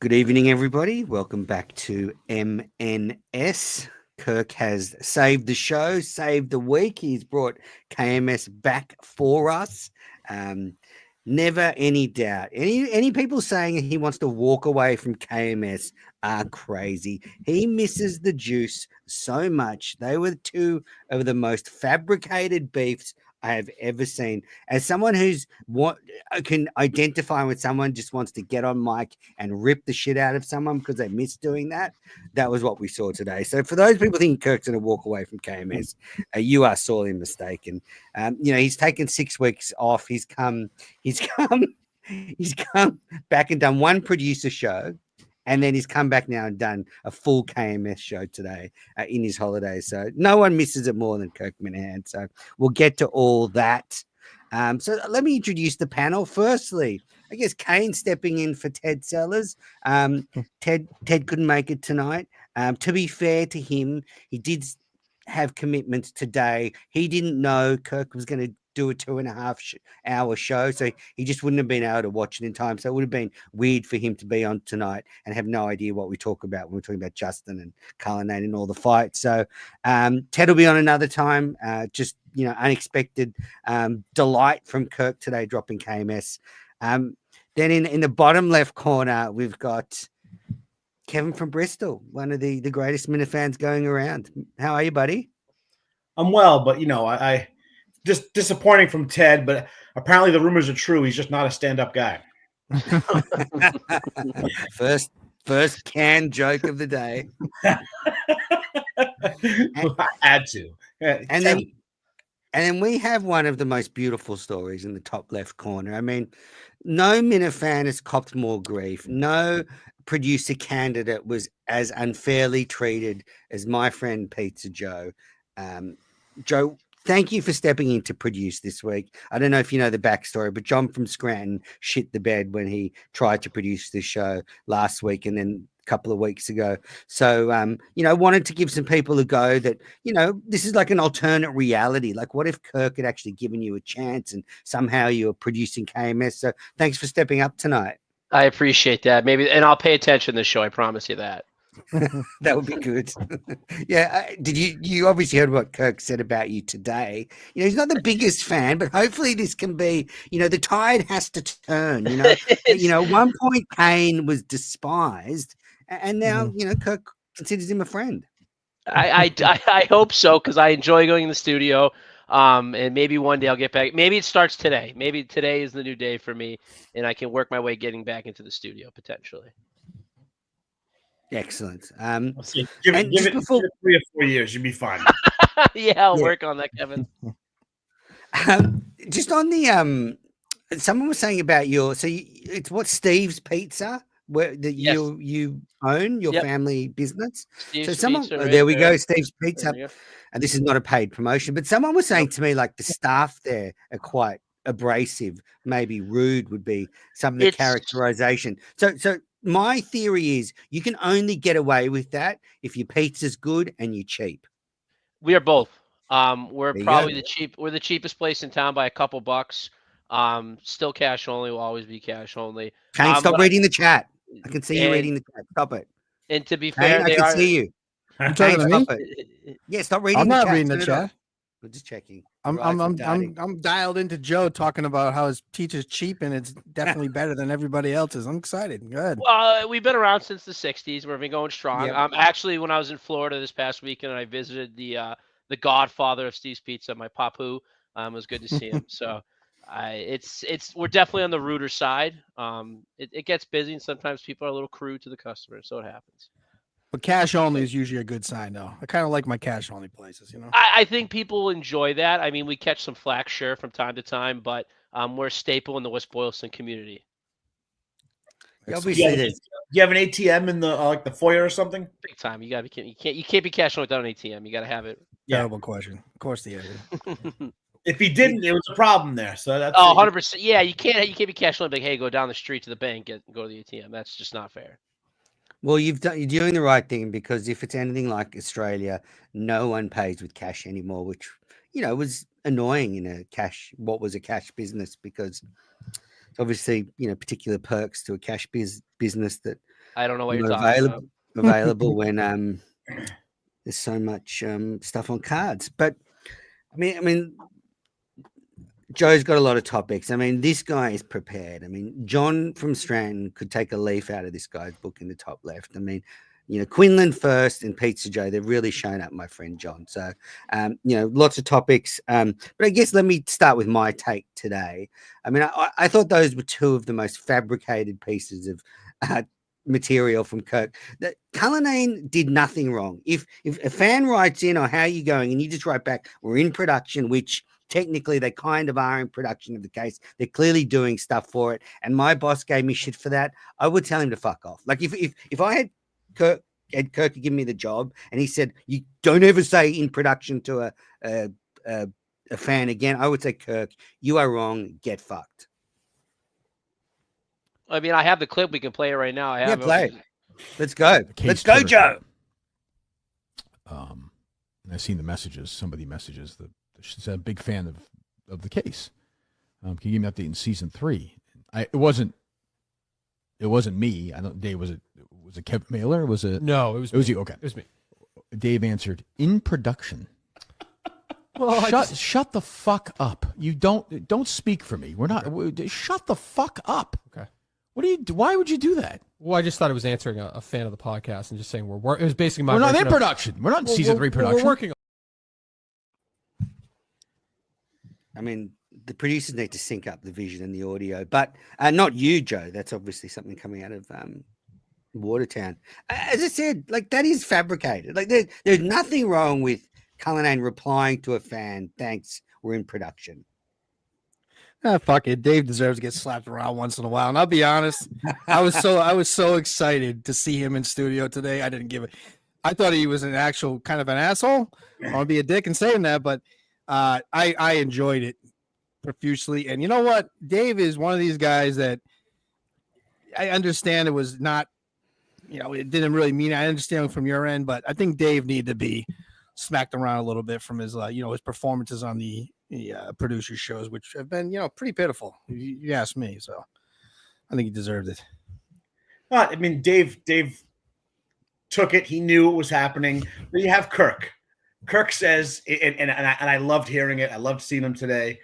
Good evening, everybody. Welcome back to MNS. Kirk has saved the show, saved the week. He's brought KMS back for us. Never any doubt. Any people saying he wants to walk away from KMS are crazy. He misses the juice so much. They were two of the most fabricated beefs I have ever seen. As someone who's what can identify when someone just wants to get on mic and rip the shit out of someone because they miss doing that, that was what we saw today. So for those people thinking Kirk's going to walk away from KMS, you are sorely mistaken. He's taken 6 weeks off. He's come back and done one producer show. And then he's come back now and done a full KMS show today in his holidays. So no one misses it more than Kirk Minahan. So we'll get to all that. So let me introduce the panel. Firstly, I guess Kane stepping in for Ted Sellers. Ted couldn't make it tonight. To be fair to him, he did have commitments today. He didn't know Kirk was going to do a 2.5-hour show, so he just wouldn't have been able to watch it in time. So it would have been weird for him to be on tonight and have no idea what we talk about when we're talking about Justin and Cullinane and all the fights. So Ted will be on another time. Unexpected delight from Kirk today, dropping KMS. Then in the bottom left corner, we've got Kevin from Bristol, one of the greatest Minifans going around. How are you, buddy? I'm well, but I just disappointing from Ted, but apparently the rumors are true. He's just not a stand-up guy. First canned joke of the day. I had to. And then we have one of the most beautiful stories in the top left corner. I mean, no Minifan has copped more grief. No producer candidate was as unfairly treated as my friend Pizza Joe. Joe, thank you for stepping in to produce this week. I don't know if you know the backstory, but John from Scranton shit the bed when he tried to produce this show last week and then a couple of weeks ago. So, wanted to give some people a go that, this is like an alternate reality. Like, what if Kirk had actually given you a chance and somehow you were producing KMS? So thanks for stepping up tonight. I appreciate that. Maybe, and I'll pay attention to the show. I promise you that. That would be good. Yeah. Did you obviously heard what Kirk said about you today? He's not the biggest fan, but hopefully this can be, the tide has to turn, at one point Kane was despised and now, Kirk considers him a friend. I hope so. Cause I enjoy going in the studio. And maybe one day I'll get back. Maybe it starts today. Maybe today is the new day for me and I can work my way getting back into the studio potentially. Excellent. Give it 3 or 4 years, you'll be fine. I'll work on that, Kevin. Just on the someone was saying about it's what Steve's Pizza you own your family business. Steve's Pizza, there we go, Steve's Pizza. And this is not a paid promotion, but someone was saying to me like the staff there are quite abrasive, maybe rude would be some of the characterization. So my theory is you can only get away with that if your pizza's good and you're cheap. We are both. We're probably we're the cheapest place in town by a couple bucks. Still cash only, will always be cash only. Kane, stop reading the chat. I can see you reading the chat. Stop it. And to be fair, Kane, I can see you. You talking to me? Yeah, stop reading I'm the not chat. reading the chat. We're just checking. I'm dialed into Joe talking about how his pizza's cheap and it's definitely better than everybody else's. I'm excited. Good. We've been around since the 60s. We've been going strong. Yep. Actually, when I was in Florida this past weekend, I visited the godfather of Steve's Pizza, my papu. It was good to see him. So we're definitely on the ruder side. It gets busy and sometimes people are a little crude to the customer. So it happens. But cash only is usually a good sign, though. I kind of like my cash only places, I think people enjoy that. I mean, we catch some flack share from time to time, but we're a staple in the West Boylston community. Obviously, do you have an ATM in the the foyer or something? Big time. You can't be cash only without an ATM. You got to have it. Terrible question. Of course, the answer. If he didn't, it was a problem there. So that's 100%. Yeah, you can't be cash only. Like, hey, go down the street to the bank and go to the ATM. That's just not fair. Well, you're doing the right thing because if it's anything like Australia, no one pays with cash anymore, which was annoying in what was a cash business because obviously particular perks to a cash business that I don't know what you're Not talking about. available when there's so much stuff on cards. But I mean, Joe's got a lot of topics. I mean, this guy is prepared. I mean, John from Stratton could take a leaf out of this guy's book in the top left. I mean, Quinlan first and Pizza Joe, they've really shown up, my friend John. So, lots of topics. But I guess let me start with my take today. I mean, I thought those were two of the most fabricated pieces of material from Kirk. That Cullinane did nothing wrong. If a fan writes in, or how are you going, and you just write back, we're in production, which technically they kind of are in production of the case. They're clearly doing stuff for it. And my boss gave me shit for that. I would tell him to fuck off. Like if I had Kirk give me the job and he said, you don't ever say in production to a fan again, I would say, Kirk, you are wrong. Get fucked. I mean, I have the clip. We can play it right now. I have play it. Let's go. Let's go, Joe. I've seen the messages. Somebody messages she's a big fan of the case. Can you give me an update in season 3? It wasn't me. I don't. Dave, was it Kevin Mailer? Was it? No, it was you. Okay, it was me. Dave answered, in production. Well, shut the fuck up. You don't speak for me. We're not. Shut the fuck up. Okay. Why would you do that? Well, I just thought it was answering a fan of the podcast and just saying it was basically my. We're not in production. We're not in season 3 production. We're working on. I mean, the producers need to sync up the vision and the audio, but not you, Joe. That's obviously something coming out of Watertown. As I said, like, that is fabricated. Like, there's nothing wrong with Cullinane replying to a fan, thanks, we're in production. Fuck it. Dave deserves to get slapped around once in a while. And I'll be honest, I was so excited to see him in studio today. I didn't give it. I thought he was an actual kind of an asshole. I'll be a dick in saying that, but I enjoyed it profusely. And you know what? Dave is one of these guys that I understand it was not, it didn't really mean, I understand from your end, but I think Dave needed to be smacked around a little bit from his, his performances on the producer shows, which have been, pretty pitiful. You ask me. So I think he deserved it. I mean, Dave took it. He knew it was happening. But you have Kirk. Kirk says, and I loved hearing it. I loved seeing him today.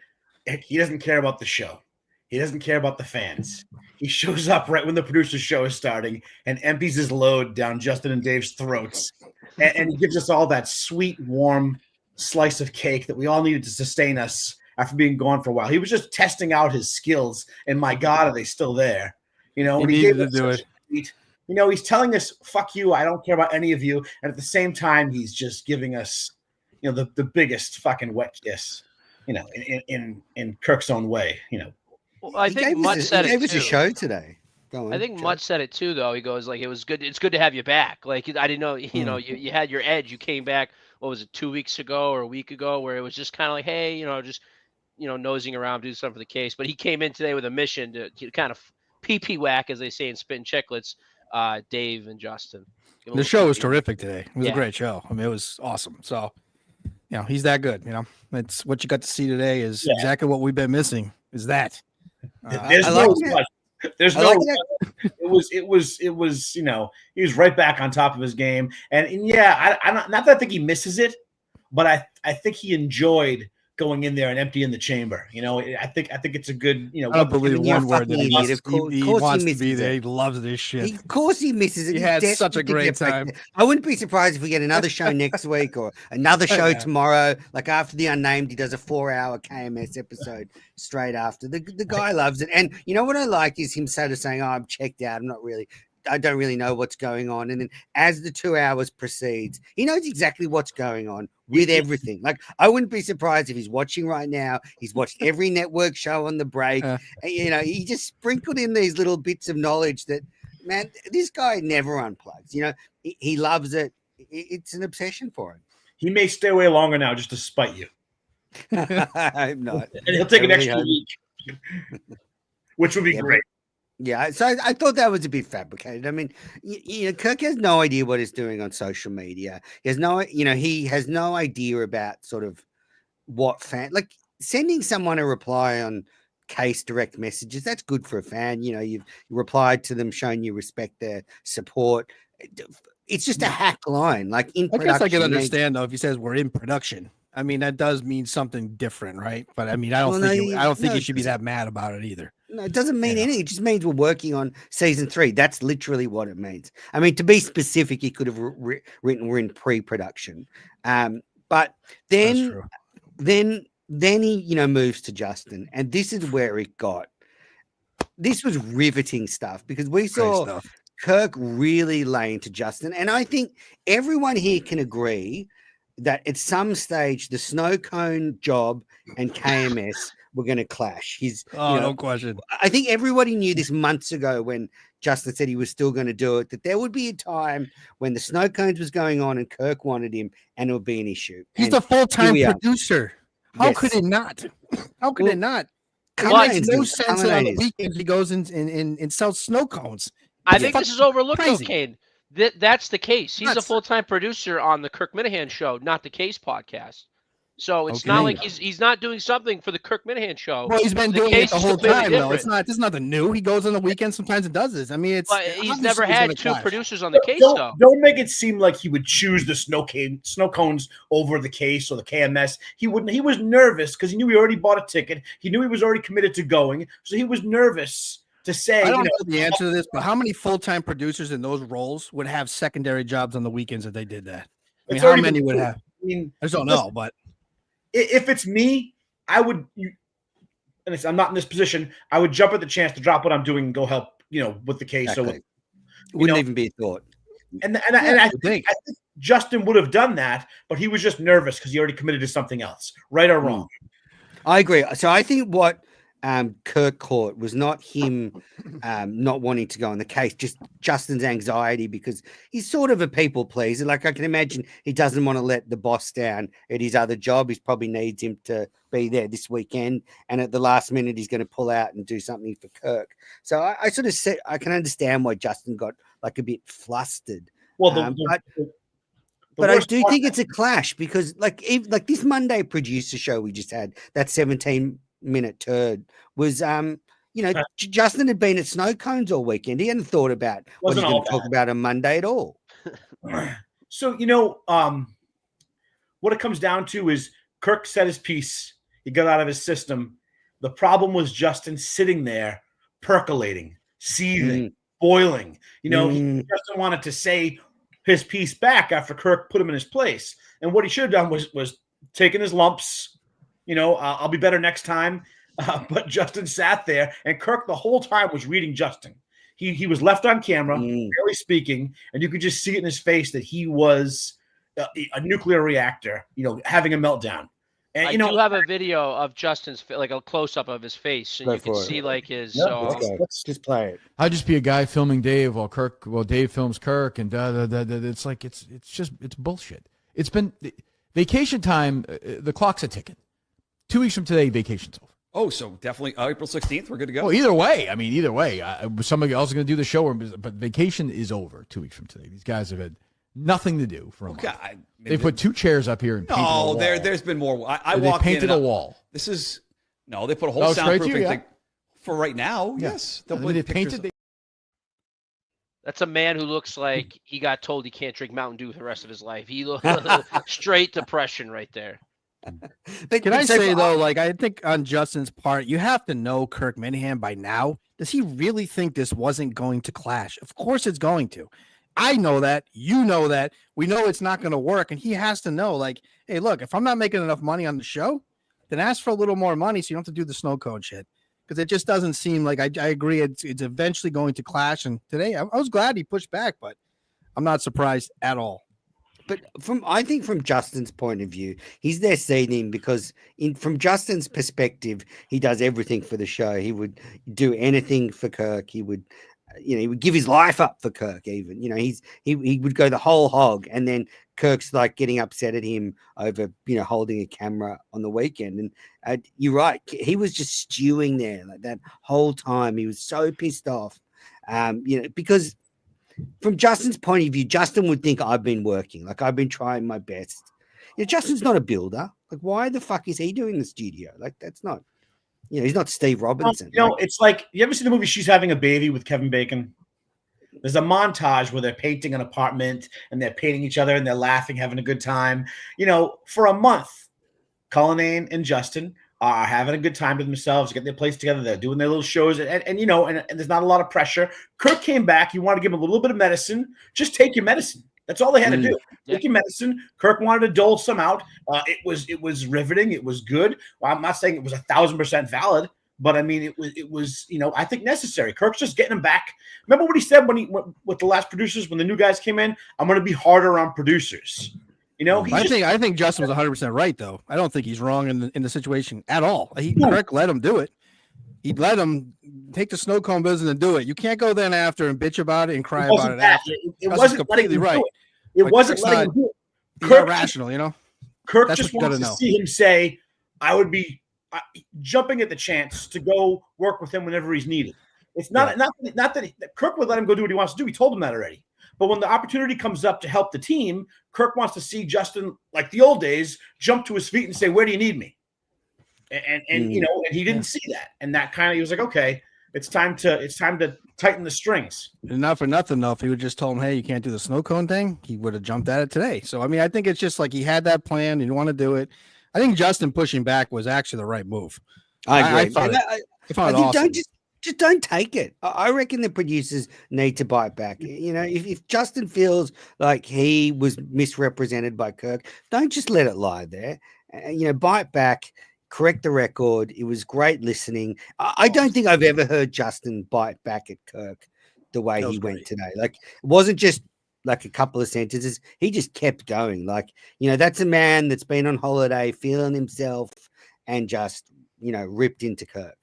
He doesn't care about the show. He doesn't care about the fans. He shows up right when the producer's show is starting and empties his load down Justin and Dave's throats. And he gives us all that sweet, warm slice of cake that we all needed to sustain us after being gone for a while. He was just testing out his skills. And my God, are they still there? He needed to do it. He's telling us, fuck you, I don't care about any of you. And at the same time, he's just giving us, the biggest fucking wet kiss, in Kirk's own way, Well, I think Mutt said it too. He gave us a show today. Go on, I think Joe. Mutt said it too, though. He goes, like, it was good. It's good to have you back. Like, I didn't know, you had your edge. You came back, what was it, 2 weeks ago or a week ago, where it was just kind of like, hey, just, nosing around, do something for the case. But he came in today with a mission to kind of pee whack, as they say in Spittin' Chicklets, Dave and Justin. The show was terrific today. It was a great show. I mean, it was awesome. So, he's that good. It's what you got to see today is exactly what we've been missing. Is that? There's no rush. There's no rush. It was. He was right back on top of his game. And I not that I think he misses it, but I think he enjoyed going in there and emptying the chamber. I think it's a good. I don't believe one word that he wants to be there. It. He loves this shit. Of course he misses it. He had such a great time. I wouldn't be surprised if we get another show next week or another show tomorrow. Like after the Unnamed, he does a 4-hour KMS episode straight after. The guy loves it. And you know what I like is him sort of saying, I'm checked out. I don't really know what's going on. And then as the 2 hours proceeds, he knows exactly what's going on with everything. Like, I wouldn't be surprised if he's watching right now. He's watched every network show on the break. He just sprinkled in these little bits of knowledge that, man, this guy never unplugs. He loves it. It's an obsession for him. He may stay away longer now just to spite you. I hope not. And he'll take an extra week, which would be great. Yeah, so I thought that was a bit fabricated. I mean, Kirk has no idea what he's doing on social media. He has no idea about sort of what sending someone a reply on case direct messages. That's good for a fan. You know, you've replied to them, shown you respect their support. It's just a hack line, like in I production. guess I can understand though if he says we're in production. I mean, that does mean something different, right? But I mean, I don't think you should be that mad about it either. No, it doesn't mean anything. It just means we're working on season 3. That's literally what it means. I mean, to be specific, he could have written we're in pre-production. But then he, moves to Justin, and this is where it got. This was riveting stuff because we saw Kirk really lay into Justin, and I think everyone here can agree that at some stage the snow cone job and KMS were going to clash. No question. I think everybody knew this months ago when Justin said he was still going to do it, that there would be a time when the snow cones was going on and Kirk wanted him and it would be an issue. He's a full-time producer. How could it not? How could it not? It makes no sense that on the weekends he goes and sells snow cones. I think this is overlooked, though, Kane. That's the case. He's a full-time producer on the Kirk Minahan show, not the Case podcast. So it's not like he's not doing something for the Kirk Minahan show. Well, he's been doing it the whole time, though. It's nothing new. He goes on the weekend sometimes and does this. I mean, he's never had 2 producers on the Case, though. Don't make it seem like he would choose the snow cones over the Case or the KMS. He wouldn't. He was nervous because he knew he already bought a ticket. He knew he was already committed to going, so he was nervous to say. I don't know the answer to this, but how many full-time producers in those roles would have secondary jobs on the weekends if they did that? I mean, how many would have? I just don't know, but. If it's me, I would, and I'm not in this position, I would jump at the chance to drop what I'm doing and go help, with the Case. Exactly. So it wouldn't even be a thought. And I think Justin would have done that, but he was just nervous because he already committed to something else, right or wrong. I agree. So I think what Kirk caught was not him not wanting to go on the Case, just Justin's anxiety because he's sort of a people pleaser. Like I can imagine he doesn't want to let the boss down at his other job. He probably needs him to be there this weekend, and at the last minute he's going to pull out and do something for Kirk. So I sort of said I can understand why Justin got like a bit flustered. Well, but I do think it's a clash because like this Monday producer show we just had, that 17-minute turd was Justin had been at snow cones all weekend. He hadn't thought about what he's going to talk about on Monday at all. So what it comes down to is Kirk said his piece. He got out of his system. The problem was Justin sitting there percolating, seething, boiling. Justin wanted to say his piece back after Kirk put him in his place, and what he should have done was taken his lumps. I'll be better next time. But Justin sat there, and Kirk the whole time was reading Justin. He was left on camera, barely speaking, and you could just see it in his face that he was a nuclear reactor, having a meltdown. And I do have a video of Justin's, like a close-up of his face, and you can see like his. Let's just play it. I'd just be a guy filming Dave while Dave films Kirk, and it's like it's bullshit. It's been vacation time. The clock's a ticking. 2 weeks from today, vacation's over. Oh, so definitely April 16th, we're good to go. Oh, either way. Somebody else is going to do the show, but vacation is over 2 weeks from today. These guys have had nothing to do for a month. They put 2 chairs up here and painted a wall. There's been more. They painted a wall. This is they put a whole soundproofing thing for right now. Yeah. Yes, they painted. That's a man who looks like he got told he can't drink Mountain Dew for the rest of his life. He looks straight depression right there. Can I say though, like I think on Justin's part, you have to know Kirk Minahan by now. Does he really think this wasn't going to clash? Of course it's going to. I know that. You know that. We know it's not going to work, and he has to know, like, hey, look, if I'm not making enough money on the show, then ask for a little more money so you don't have to do the snow cone shit. Because it just doesn't seem like I agree. It's eventually going to clash. And today I was glad he pushed back, but I'm not surprised at all. But I think from Justin's point of view, he's there seething because from Justin's perspective, he does everything for the show. He would do anything for Kirk. He would, he would give his life up for Kirk. Even, he would go the whole hog. And then Kirk's like getting upset at him over, holding a camera on the weekend. And you're right, he was just stewing there like that whole time. He was so pissed off, because. From Justin's point of view, Justin would think I've been working, like I've been trying my best. Justin's not a builder. Like, why the fuck is he doing the studio? Like, that's not. You know, he's not Steve Robinson. You know, it's like, you ever see the movie She's Having a Baby with Kevin Bacon? There's a montage where they're painting an apartment and they're painting each other and they're laughing, having a good time. You know, for a month, Cullinane and Justin are having a good time with themselves, getting their place together. They're doing their little shows, and you know, and there's not a lot of pressure. Kirk came back. You want to give him a little bit of medicine. Just take your medicine. That's all they had to do. Take your medicine. Kirk wanted to dole some out. It was riveting. It was good. Well, I'm not saying it was 1,000% valid, but I mean, it was, you know, I think necessary. Kirk's just getting him back. Remember what he said when he went with the last producers, when the new guys came in? I'm going to be harder on producers. You know, I think Justin was 100% right, though. I don't think he's wrong in the situation at all. Kirk let him do it. He'd let him take the snow cone business and do it. You can't go then after and bitch about it and cry about it after. It wasn't completely right. It wasn't letting him do it. Kirk rational, you know. Kirk just wants to see him say, "I would be jumping at the chance to go work with him whenever he's needed." It's not that Kirk would let him go do what he wants to do. He told him that already. But when the opportunity comes up to help the team, Kirk wants to see Justin, like the old days, jump to his feet and say, "Where do you need me?" And you know, and he didn't see that, and that kind of, he was like, "Okay, it's time to tighten the strings." And not for nothing though, if he would just told him, "Hey, you can't do the snow cone thing," he would have jumped at it today. So I mean, I think it's just like he had that plan, he didn't want to do it. I think Justin pushing back was actually the right move. I agree. I found it awesome. Just don't take it. I reckon the producers need to bite back. You know, if Justin feels like he was misrepresented by Kirk, don't just let it lie there. You know, bite back, correct the record. It was great listening. I don't think I've ever heard Justin bite back at Kirk the way he went today. Like, it wasn't just like a couple of sentences. He just kept going. Like, you know, that's a man that's been on holiday, feeling himself, and just, you know, ripped into Kirk.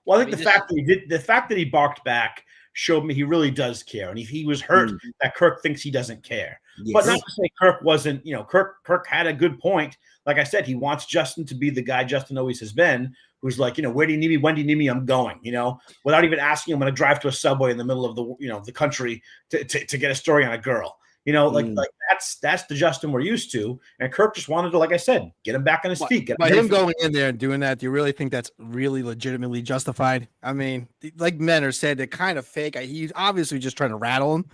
Well, I think the fact that he barked back showed me he really does care, and he was hurt that Kirk thinks he doesn't care. Yes. But not to say Kirk wasn't, you know, Kirk had a good point. Like I said, he wants Justin to be the guy Justin always has been, who's like, you know, where do you need me? When do you need me? I'm going, you know, without even asking. I'm going to drive to a Subway in the middle of the, you know, the country to get a story on a girl. You know, like that's the Justin we're used to. And Kirk just wanted to, like I said, get him back on his feet. By him going in there and doing that, do you really think that's really legitimately justified? I mean, like Menor said, they're kind of fake. He's obviously just trying to rattle him,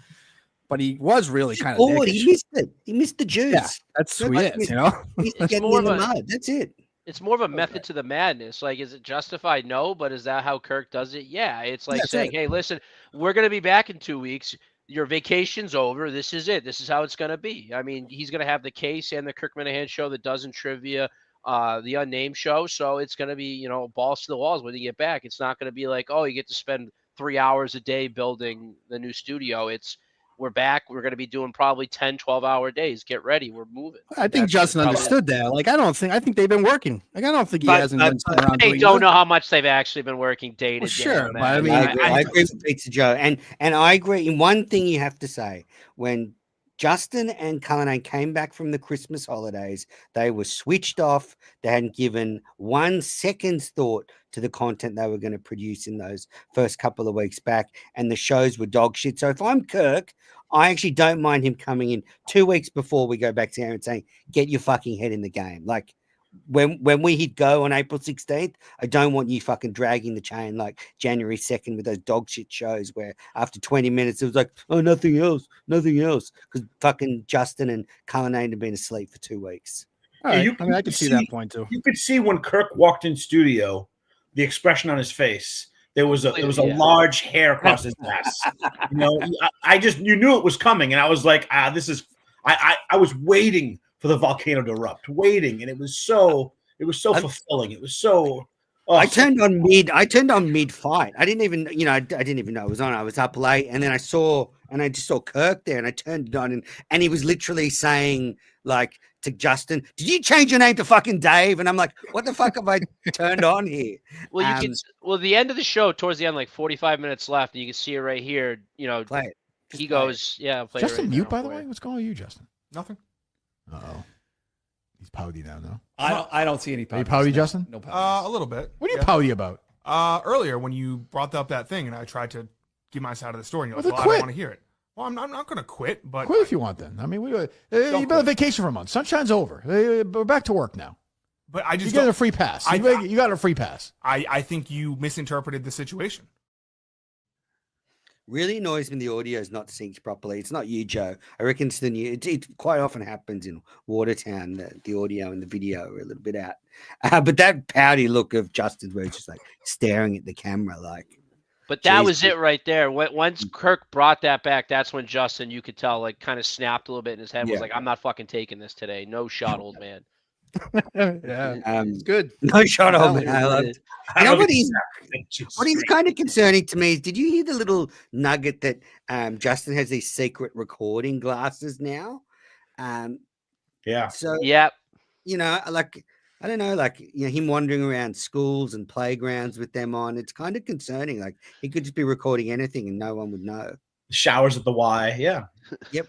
but he was really kind of. Oh, he missed it. He missed the juice. Yeah, that's sweet, you know. It's more of a mud. That's it. It's more of a method to the madness. Like, is it justified? No, but is that how Kirk does it? Yeah. It's like saying, "Hey, listen, we're going to be back in 2 weeks. Your vacation's over. This is it. This is how it's going to be." I mean, he's going to have the case and the Kirk Minahan show, the Dozen Trivia, the Unnamed show. So it's going to be, you know, balls to the walls when you get back. It's not going to be like, oh, you get to spend 3 hours a day building the new studio. We're back. We're going to be doing probably 10, 12-hour days. Get ready. We're moving. I think Justin understood that. Like, I think they've been working. Like, I don't think he hasn't been sitting around. I don't know how much they've actually been working day to day. Sure, but I mean, I agree with Pizza Joe. And I agree in one thing you have to say. When Justin and Cullinane came back from the Christmas holidays, they were switched off. They hadn't given 1 second's thought to the content they were going to produce in those first couple of weeks back, and the shows were dog shit. So if I'm Kirk, I actually don't mind him coming in 2 weeks before we go back to him and saying, "Get your fucking head in the game." Like, when we hit go on April 16th, I don't want you fucking dragging the chain like January 2nd with those dog shit shows where after 20 minutes it was like, oh, nothing else, because fucking Justin and Cullinane had been asleep for 2 weeks. All right. I can see that point too. You could see when Kirk walked in studio, the expression on his face. There was a large hair across his ass. You know, you knew it was coming, and I was like, I was waiting for the volcano to erupt, and it was so fulfilling. It was so. I turned on mid fight. I didn't even know it was on. I was up late, and then I just saw Kirk there, and I turned it on, and he was literally saying, like, to Justin, "Did you change your name to fucking Dave?" And I'm like, what the fuck have I turned on here? Well, the end of the show, towards the end, like 45 minutes left, and you can see it right here. You know, play it. He goes, yeah. Play Justin right mute, now, by the way. What's going on with you, Justin? Nothing. Uh-oh. He's pouty now, no? I don't see any pouty. Are you pouty, Justin? No pouty. A little bit. What are you pouty about? Earlier when you brought up that thing and I tried to give my side of the story, and you're like, Well, I don't want to hear it. Well, I'm not going to quit, but Quit if you want then. I mean, you've been on vacation for a month. Sunshine's over. We're back to work now. But I just you get a free pass. You got a free pass. I think you misinterpreted the situation. Really annoys when the audio is not synced properly. It's not you, Joe. I reckon it's the new. It quite often happens in Watertown that the audio and the video are a little bit out. But that pouty look of Justin, where he's just like staring at the camera, like. But that was it right there. Once Kirk brought that back, that's when Justin, you could tell, like, kind of snapped a little bit in his head. Was like, "I'm not fucking taking this today. No shot, old man." It's good. No shot, old man. I loved. You know what is kind of concerning to me is, did you hear the little nugget that Justin has these secret recording glasses now? Yeah. So yeah, you know, like, I don't know, like, you know, him wandering around schools and playgrounds with them on. It's kind of concerning. Like, he could just be recording anything and no one would know. Showers at the Y. Yeah. Yep.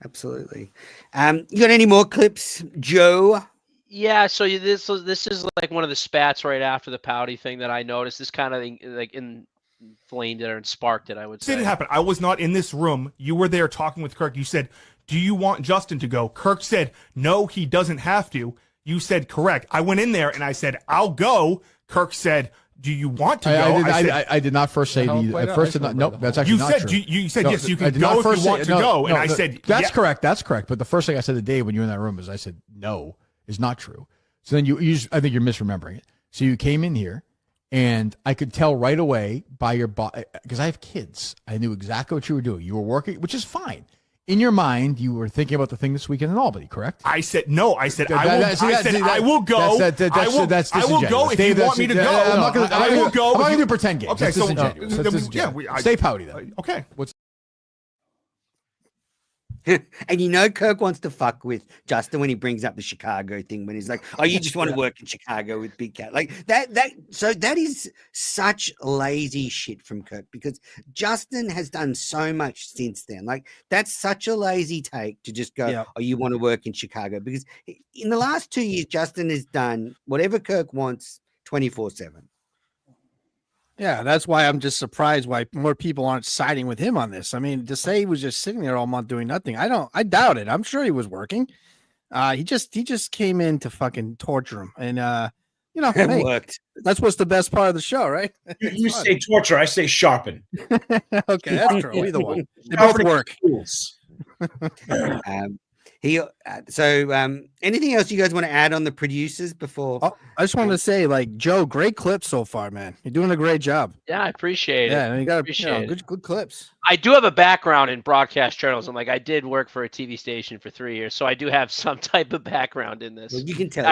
Absolutely. You got any more clips, Joe? Yeah. So this is like one of the spats right after the pouty thing that I noticed. This kind of like inflamed it or sparked it, I would say. It didn't happen. I was not in this room. You were there talking with Kirk. You said, "Do you want Justin to go?" Kirk said, "No, he doesn't have to." You said, "Correct." I went in there and I said, "I'll go." Kirk said, "Do you want to go?" I did not first say at first. Nope, that's actually not true. You said yes, you can go if you want to go, and I said that's correct. That's correct. But the first thing I said to Dave when you were in that room is I said no is not true. So then I think you're misremembering it. So you came in here, and I could tell right away by your body, because I have kids. I knew exactly what you were doing. You were working, which is fine. In your mind, you were thinking about the thing this weekend in Albany, correct? I said no. I said I will go. I will go if you want me to go. I will go. I'm not going to do pretend games. Okay, so stay pouty then. Okay. And you know, Kirk wants to fuck with Justin when he brings up the Chicago thing, when he's like, "Oh, you just want to work in Chicago with Big Cat." Like that. So that is such lazy shit from Kirk, because Justin has done so much since then. Like, that's such a lazy take to just go, "Oh, you want to work in Chicago," because in the last 2 years, Justin has done whatever Kirk wants 24/7. Yeah, that's why I'm just surprised why more people aren't siding with him on this. I mean, to say he was just sitting there all month doing nothing, I doubt it. I'm sure he was working. He just came in to fucking torture him, and you know, It hey, worked. that's what's the best part of the show, right? You say torture, I say sharpen. Okay, that's true. Either one, they both work. Anything else you guys want to add on the producers before? Oh, I just wanted to say, like, Joe, great clips so far, man. You're doing a great job. Yeah, I appreciate it. Yeah, you got good clips. I do have a background in broadcast journalism. Like, I did work for a TV station for 3 years, so I do have some type of background in this. Well, you can tell.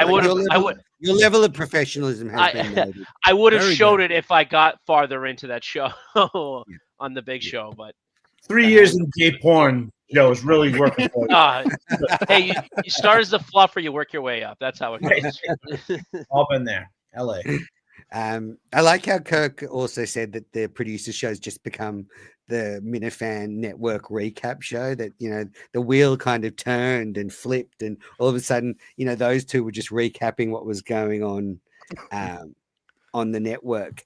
Your level of professionalism has been noted. I would have showed it if I got farther into that show on the big show, but 3 years in gay porn, Joe, is really working for you. Hey, you start as the fluffer, you work your way up. That's how it goes. All been there, LA. I like how Kirk also said that the producer show's just become the Minifan Network recap show, that, you know, the wheel kind of turned and flipped, and all of a sudden, you know, those two were just recapping what was going on the network.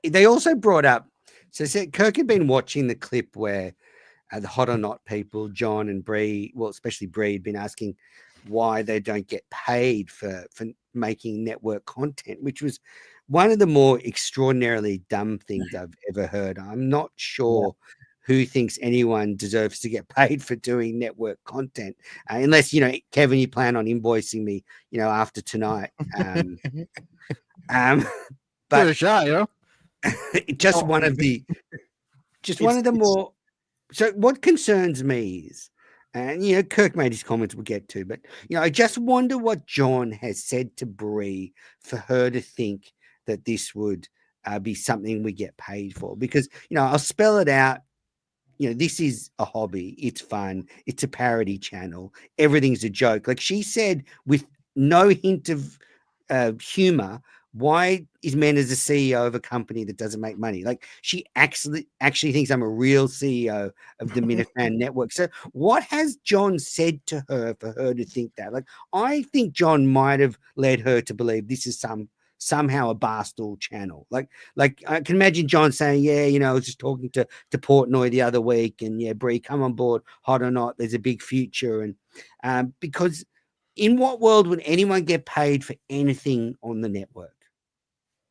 They also brought up, so Kirk had been watching the clip where the Hot or Not people, John and Bree, well, especially Bree, had been asking why they don't get paid for making network content, which was one of the more extraordinarily dumb things I've ever heard. I'm not sure who thinks anyone deserves to get paid for doing network content, unless, you know, Kevin, you plan on invoicing me, you know, after tonight. But a shot, you know, just one of the more. So what concerns me is, and, you know, Kirk made his comments we'll get to, but, you know, I just wonder what John has said to Bree for her to think that this would be something we get paid for. Because, you know, I'll spell it out. You know, this is a hobby. It's fun. It's a parody channel. Everything's a joke. Like she said, with no hint of humor, why is Mendes a CEO of a company that doesn't make money? Like, she actually thinks I'm a real CEO of the Minifan Network. So what has John said to her for her to think that? Like, I think John might have led her to believe this is somehow a barstool channel. Like I can imagine John saying, yeah, you know, I was just talking to Portnoy the other week, and yeah, Bree, come on board, Hot or Not, there's a big future. And because in what world would anyone get paid for anything on the network?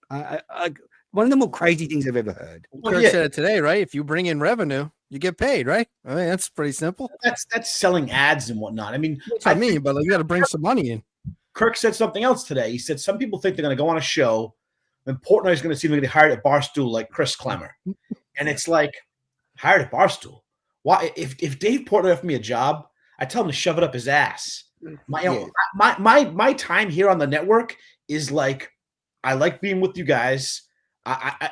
One of the more crazy things I've ever heard. Kirk said it today, right? If you bring in revenue, you get paid, right? I mean, that's pretty simple. That's selling ads and whatnot. I mean, that's what I mean, but like, you got to bring some money in. Kirk said something else today. He said some people think they're going to go on a show, and Portnoy is going to see them get hired at Barstool like Chris Clemmer, and it's like hired at Barstool. Why? If Dave Portnoy offered me a job, I tell him to shove it up his ass. My time here on the network is like, I like being with you guys.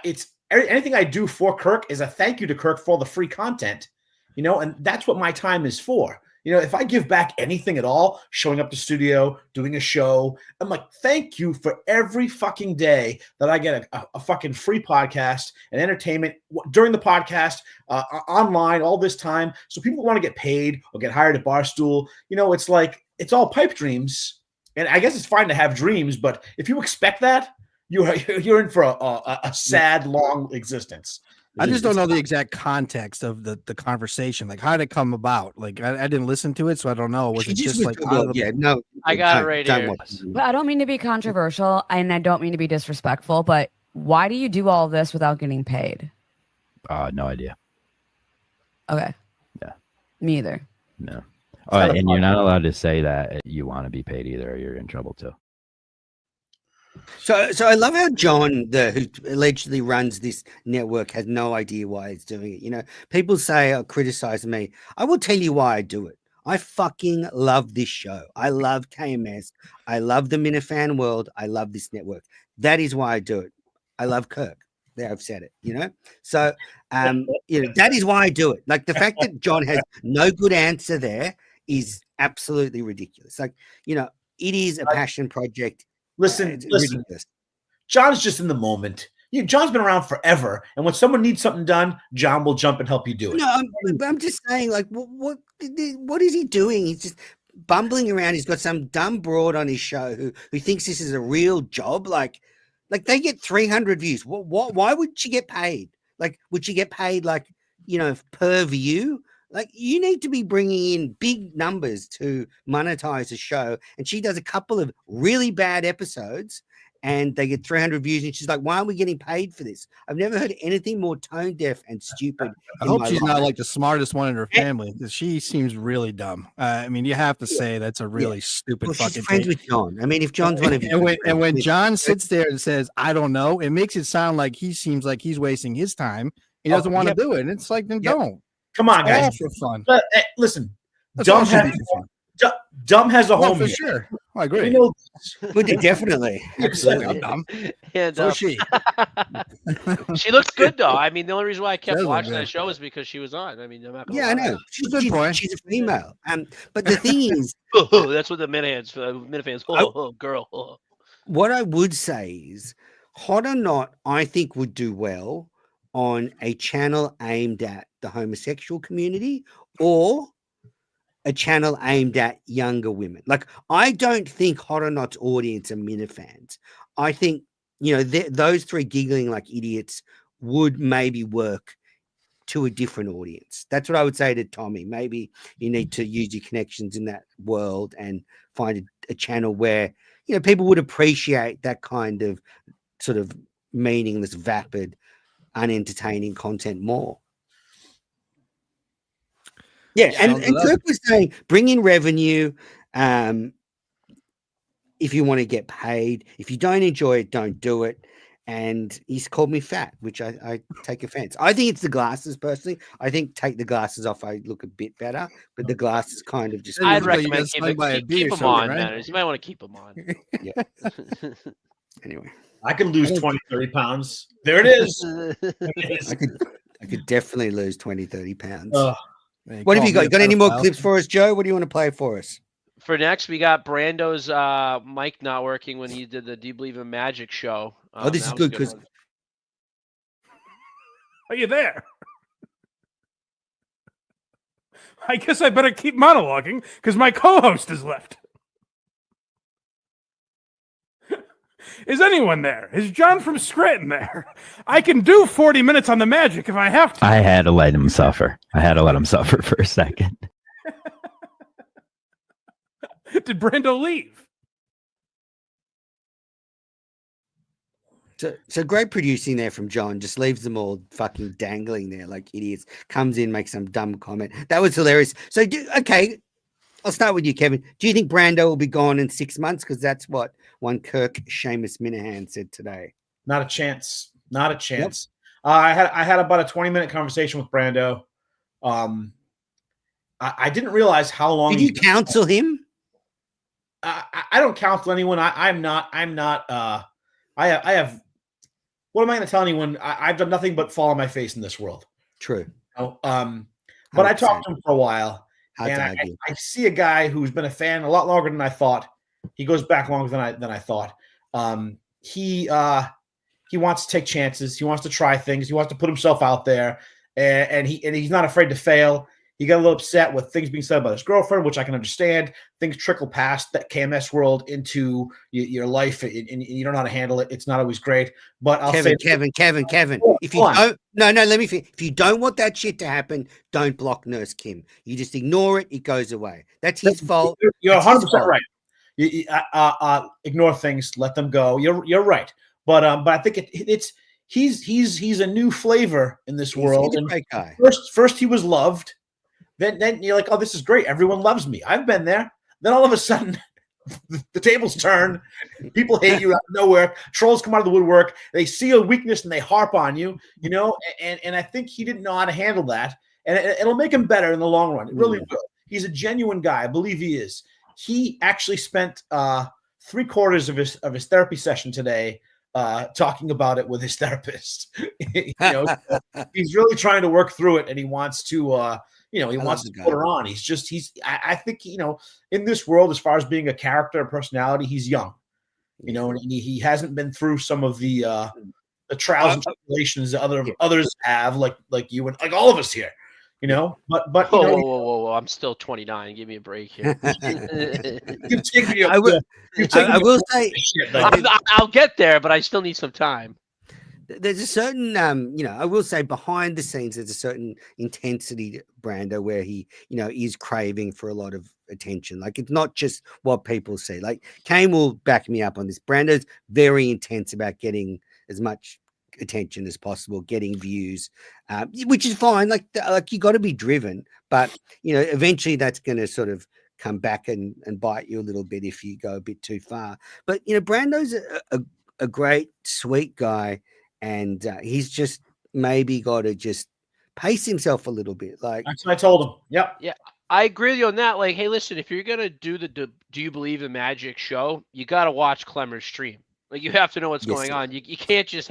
It's anything I do for Kirk is a thank you to Kirk for all the free content, and that's what my time is for. If I give back anything at all, showing up to studio, doing a show, I'm like, thank you for every fucking day that I get a fucking free podcast and entertainment during the podcast, online, all this time. So people want to get paid or get hired at Barstool. It's like, it's all pipe dreams. And I guess it's fine to have dreams, but if you expect that, you're in for a sad, long existence. I just don't know the exact context of the conversation. Like, how did it come about? Like, I didn't listen to it, so I don't know. Was it just like, no, I got it right here. But I don't mean to be controversial, and I don't mean to be disrespectful, but why do you do all this without getting paid? No idea. Okay. Yeah. Me either. No. And you're not allowed to say that you want to be paid either, or you're in trouble too. So I love how John, who allegedly runs this network, has no idea why he's doing it. People say or criticize me. I will tell you why I do it. I fucking love this show. I love KMS. I love the Minifan world. I love this network. That is why I do it. I love Kirk. There, I've said it. So, that is why I do it. Like, the fact that John has no good answer there is absolutely ridiculous. Like, it is a passion project. Listen. John's just in the moment. John's been around forever, and when someone needs something done, John will jump and help you do it. No, I'm just saying, like, what is he doing? He's just bumbling around. He's got some dumb broad on his show who thinks this is a real job. Like they get 300 views. Why would she get paid? Like, would she get paid per view? Like, you need to be bringing in big numbers to monetize a show. And she does a couple of really bad episodes and they get 300 views. And she's like, why are we getting paid for this? I've never heard anything more tone deaf and stupid. I hope she's not like the smartest one in her family, because she seems really dumb. I mean, you have to say that's a really stupid fucking she's friends with John. I mean, if John's one of you. And when John sits there and says, I don't know, it makes it sound like he seems like he's wasting his time. He doesn't want to do it. And it's like, then don't. Come on, guys. For fun. Listen, Dumb has a home for here. Sure. I agree. Definitely. Absolutely. I'm dumb. And, so she. She looks good, though. I mean, the only reason why I kept watching that show is because she was on. I mean, I'm not gonna lie. I know. She's a female. But the thing is, that's what the Minifans, girl. What I would say is, Hot or Not, I think would do well on a channel aimed at the homosexual community or a channel aimed at younger women. Like, I don't think Hot or Not's audience are Minifans. I think, those three giggling like idiots would maybe work to a different audience. That's what I would say to Tommy. Maybe you need to use your connections in that world and find a channel where, people would appreciate that kind of sort of meaningless, vapid, unentertaining content more. Yeah, and Kirk was saying, bring in revenue. If you want to get paid, if you don't enjoy it, don't do it. And he's called me fat, which I take offense. I think it's the glasses, personally. I think take the glasses off, I look a bit better, but the glasses kind of just. I'd recommend keep them on, man. You might want to keep them on. Yeah. Anyway, I could lose 20, 30 pounds. There it is. I could definitely lose 20, 30 pounds. Man, what have you got? You got any more clips for us, Joe? What do you want to play for us? For next, we got Brando's mic not working when he did the Do You Believe in Magic show. This is good because. Are you there? I guess I better keep monologuing because my co-host has left. Is anyone there? Is John from Scranton there? I can do 40 minutes on the magic if I have to. I had to let him suffer. For a second. did Brando leave? So great producing there from John. Just leaves them all fucking dangling there like idiots. Comes in, makes some dumb comment. That was hilarious. So, okay, I'll start with you, Kevin. Do you think Brando will be gone in 6 months? Because that's what one Kirk Seamus Minahan said today. Not a chance. Not a chance. Yep. I had about a 20-minute conversation with Brando. I didn't realize how long. Did you counsel him? I don't counsel anyone. I'm not. I have. What am I going to tell anyone? I've done nothing but fall on my face in this world. True. But I talked to him for a while, and I see a guy who's been a fan a lot longer than I thought. He goes back longer than I thought. He wants to take chances. He wants to try things. He wants to put himself out there, and he's not afraid to fail. He got a little upset with things being said about his girlfriend, which I can understand. Things trickle past that KMS world into your life, and you don't know how to handle it. It's not always great. But I'll say, Kevin. If you don't, let me finish. If you don't want that shit to happen, don't block Nurse Kim. You just ignore it. It goes away. That's his fault. You're 100% right. Ignore things. Let them go. You're right. But I think he's a new flavor in this world. He's a great guy. First he was loved. Then you're like, oh, this is great. Everyone loves me. I've been there. Then all of a sudden, the tables turn. People hate you out of nowhere. Trolls come out of the woodwork. They see a weakness and they harp on you. And I think he didn't know how to handle that. And it'll make him better in the long run. It really will. He's a genuine guy. I believe he is. He actually spent 3/4 of his therapy session today talking about it with his therapist. He's really trying to work through it, and he wants to. He wants to put her on. I think, in this world, as far as being a character, a personality, he's young, and he hasn't been through some of the trials and tribulations that others have, like you and like all of us here, but whoa, I'm still 29. Give me a break here. I will say, I'll get there, but I still need some time. There's a certain, I will say behind the scenes, there's a certain intensity to Brando where he, is craving for a lot of attention. Like, it's not just what people see. Like, Kane will back me up on this. Brando's very intense about getting as much attention as possible, getting views, which is fine. Like you got to be driven, but, eventually that's going to sort of come back and bite you a little bit if you go a bit too far. But, Brando's a great, sweet guy. And he's just maybe got to just pace himself a little bit. Like, that's what I told him. Yep. Yeah, I agree with you on that. Like, hey, listen, if you're gonna do the Do You Believe in Magic show, you got to watch Kilmer's stream. Like, you have to know what's going on. You can't just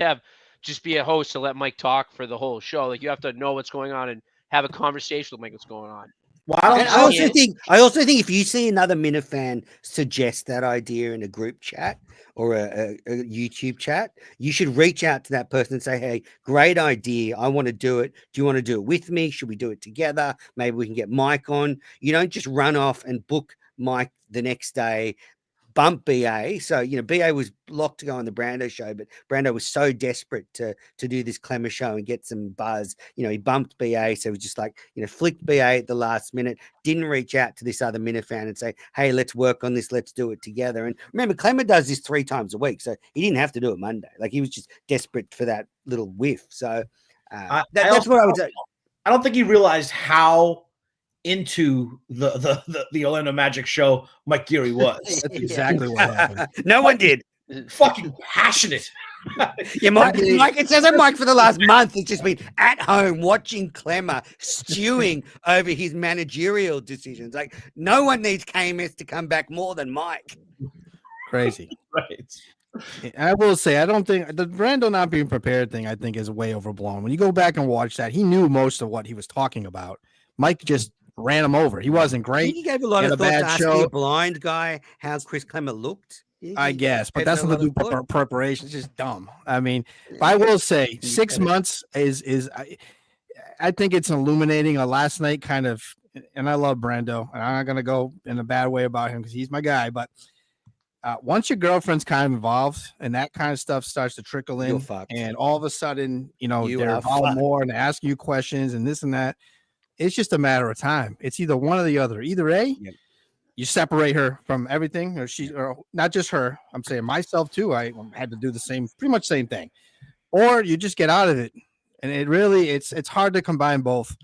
be a host and let Mike talk for the whole show. Like, you have to know what's going on and have a conversation with Mike what's going on. Well, I also think if you see another Minifan suggest that idea in a group chat or a YouTube chat, you should reach out to that person and say, hey, great idea. I want to do it. Do you want to do it with me? Should we do it together? Maybe we can get Mike on. You don't just run off and book Mike the next day, bump BA. So, BA was locked to go on the Brando show, but Brando was so desperate to do this Kilmer show and get some buzz. He bumped BA. So it was just like, flicked BA at the last minute, didn't reach out to this other Minifan and say, hey, let's work on this. Let's do it together. And remember, Kilmer does this 3 times a week. So he didn't have to do it Monday. Like, he was just desperate for that little whiff. So that's what I would say. I don't think he realized how into the Orlando Magic show Mike Geary was. That's exactly what happened. No one did. Fucking passionate. Yeah, Mike, it says that Mike for the last month has just been at home watching Kilmer stewing over his managerial decisions. Like, no one needs KMS to come back more than Mike. Crazy. Right. I will say, I don't think the Brando not being prepared thing, I think, is way overblown. When you go back and watch that, he knew most of what he was talking about. Mike just ran him over. He wasn't great. He gave a lot of thought to asking a blind guy how Chris Kilmer looked. I guess, but that's not the preparation. It's just dumb. I mean, I will say 6 months is I think it's illuminating. Last night kind of, and I love Brando, and I'm not going to go in a bad way about him because he's my guy, but once your girlfriend's kind of involved and that kind of stuff starts to trickle in, and all of a sudden, they're involved more and asking you questions and this and that, it's just a matter of time. It's either one or the other. Either A, you separate her from everything, or not just her. I'm saying myself too. I had to do the pretty much same thing, or you just get out of it. And it's hard to combine both.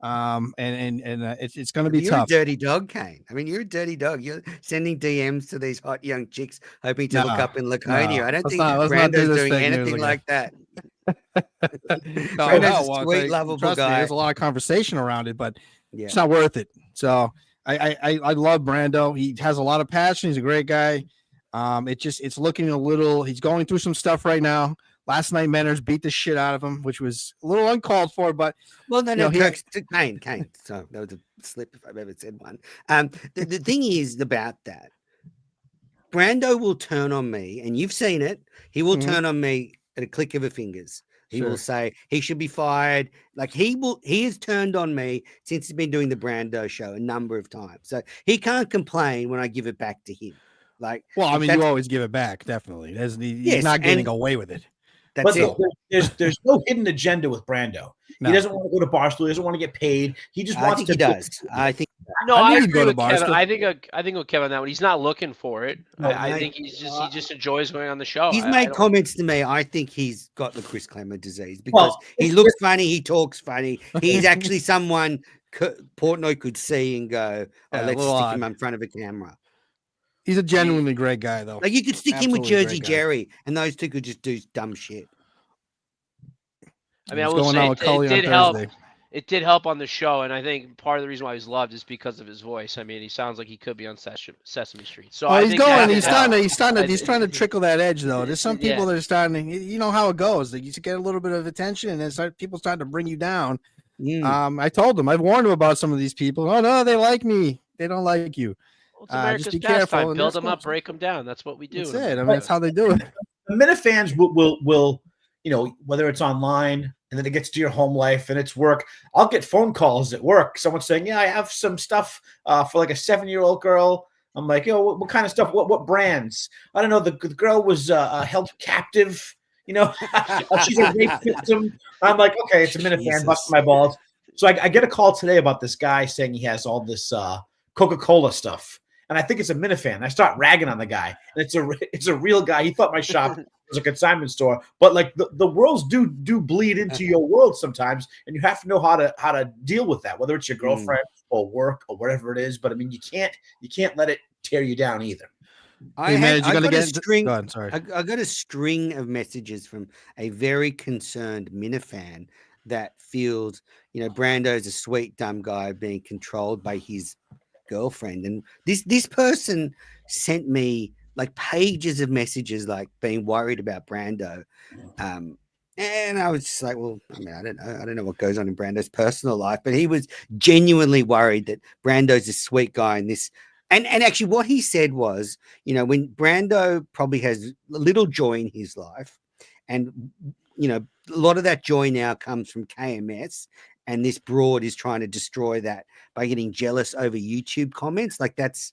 It's going to be tough. You're a dirty dog, Kane. I mean, you're a dirty dog. You're sending DMs to these hot young chicks hoping to look up in Laconia. I don't think Brando's doing anything like that. Brando's a sweet, lovable guy. There's a lot of conversation around it, but it's not worth it. So I love Brando. He has a lot of passion. He's a great guy. It's looking a little. He's going through some stuff right now. Last night, Manners beat the shit out of him, which was a little uncalled for. But Kane. So that was a slip if I've ever said one. The thing is about that, Brando will turn on me, and you've seen it. He will turn on me at a click of a fingers. He will say he should be fired. Like he has turned on me since he's been doing the Brando show a number of times. So he can't complain when I give it back to him. Like, well, I mean, you always give it back, definitely. He's not getting away with it. But there's no hidden agenda with Brando. No. He doesn't want to go to Barstool. He doesn't want to get paid. He just wants to. He does. I think. No, I agree with Kevin. I think with Kevin on that one. He's not looking for it. No, I think he just enjoys going on the show. He's made comments to me. I think he's got the Chris Clemmer disease because he looks funny. He talks funny. He's actually someone Portnoy could see and go, let's stick him in front of a camera. He's a genuinely great guy, though. Like you could stick him with Jersey Jerry, and those two could just do dumb shit. I mean, I will say it did help. It did help on the show, and I think part of the reason why he's loved is because of his voice. I mean, he sounds like he could be on Sesame Street. So he's trying to trickle that edge, though. There's some people that are starting. You know how it goes. You get a little bit of attention, and then people start to bring you down. I told them, I've warned them about some of these people. Oh no, they like me. They don't like you. Well, it's America's just be careful. Build them up, break them down. That's what we do. That's it. I mean, that's how they do it. The Minifans will whether it's online and then it gets to your home life and it's work. I'll get phone calls at work. Someone saying, "Yeah, I have some stuff for like a 7-year-old girl." I'm like, what kind of stuff? What brands? I don't know. The girl was held captive. She's a rape victim. I'm like, okay, it's a Minifan, busting my balls. So I get a call today about this guy saying he has all this Coca-Cola stuff. And I think it's a Minifan. I start ragging on the guy. And it's a real guy. He thought my shop was a consignment store. But like the worlds do bleed into your world sometimes, and you have to know how to deal with that, whether it's your girlfriend or work or whatever it is. But I mean, you can't let it tear you down either. I got a string of messages from a very concerned Minifan that feels, Brando's a sweet dumb guy being controlled by his girlfriend, and this person sent me like pages of messages, like being worried about Brando, and I was just like, well, I mean, I don't know what goes on in Brando's personal life, but he was genuinely worried that Brando's a sweet guy, and this. And actually, what he said was, when Brando probably has little joy in his life, and a lot of that joy now comes from KMS, and this broad is trying to destroy that by getting jealous over YouTube comments. Like that's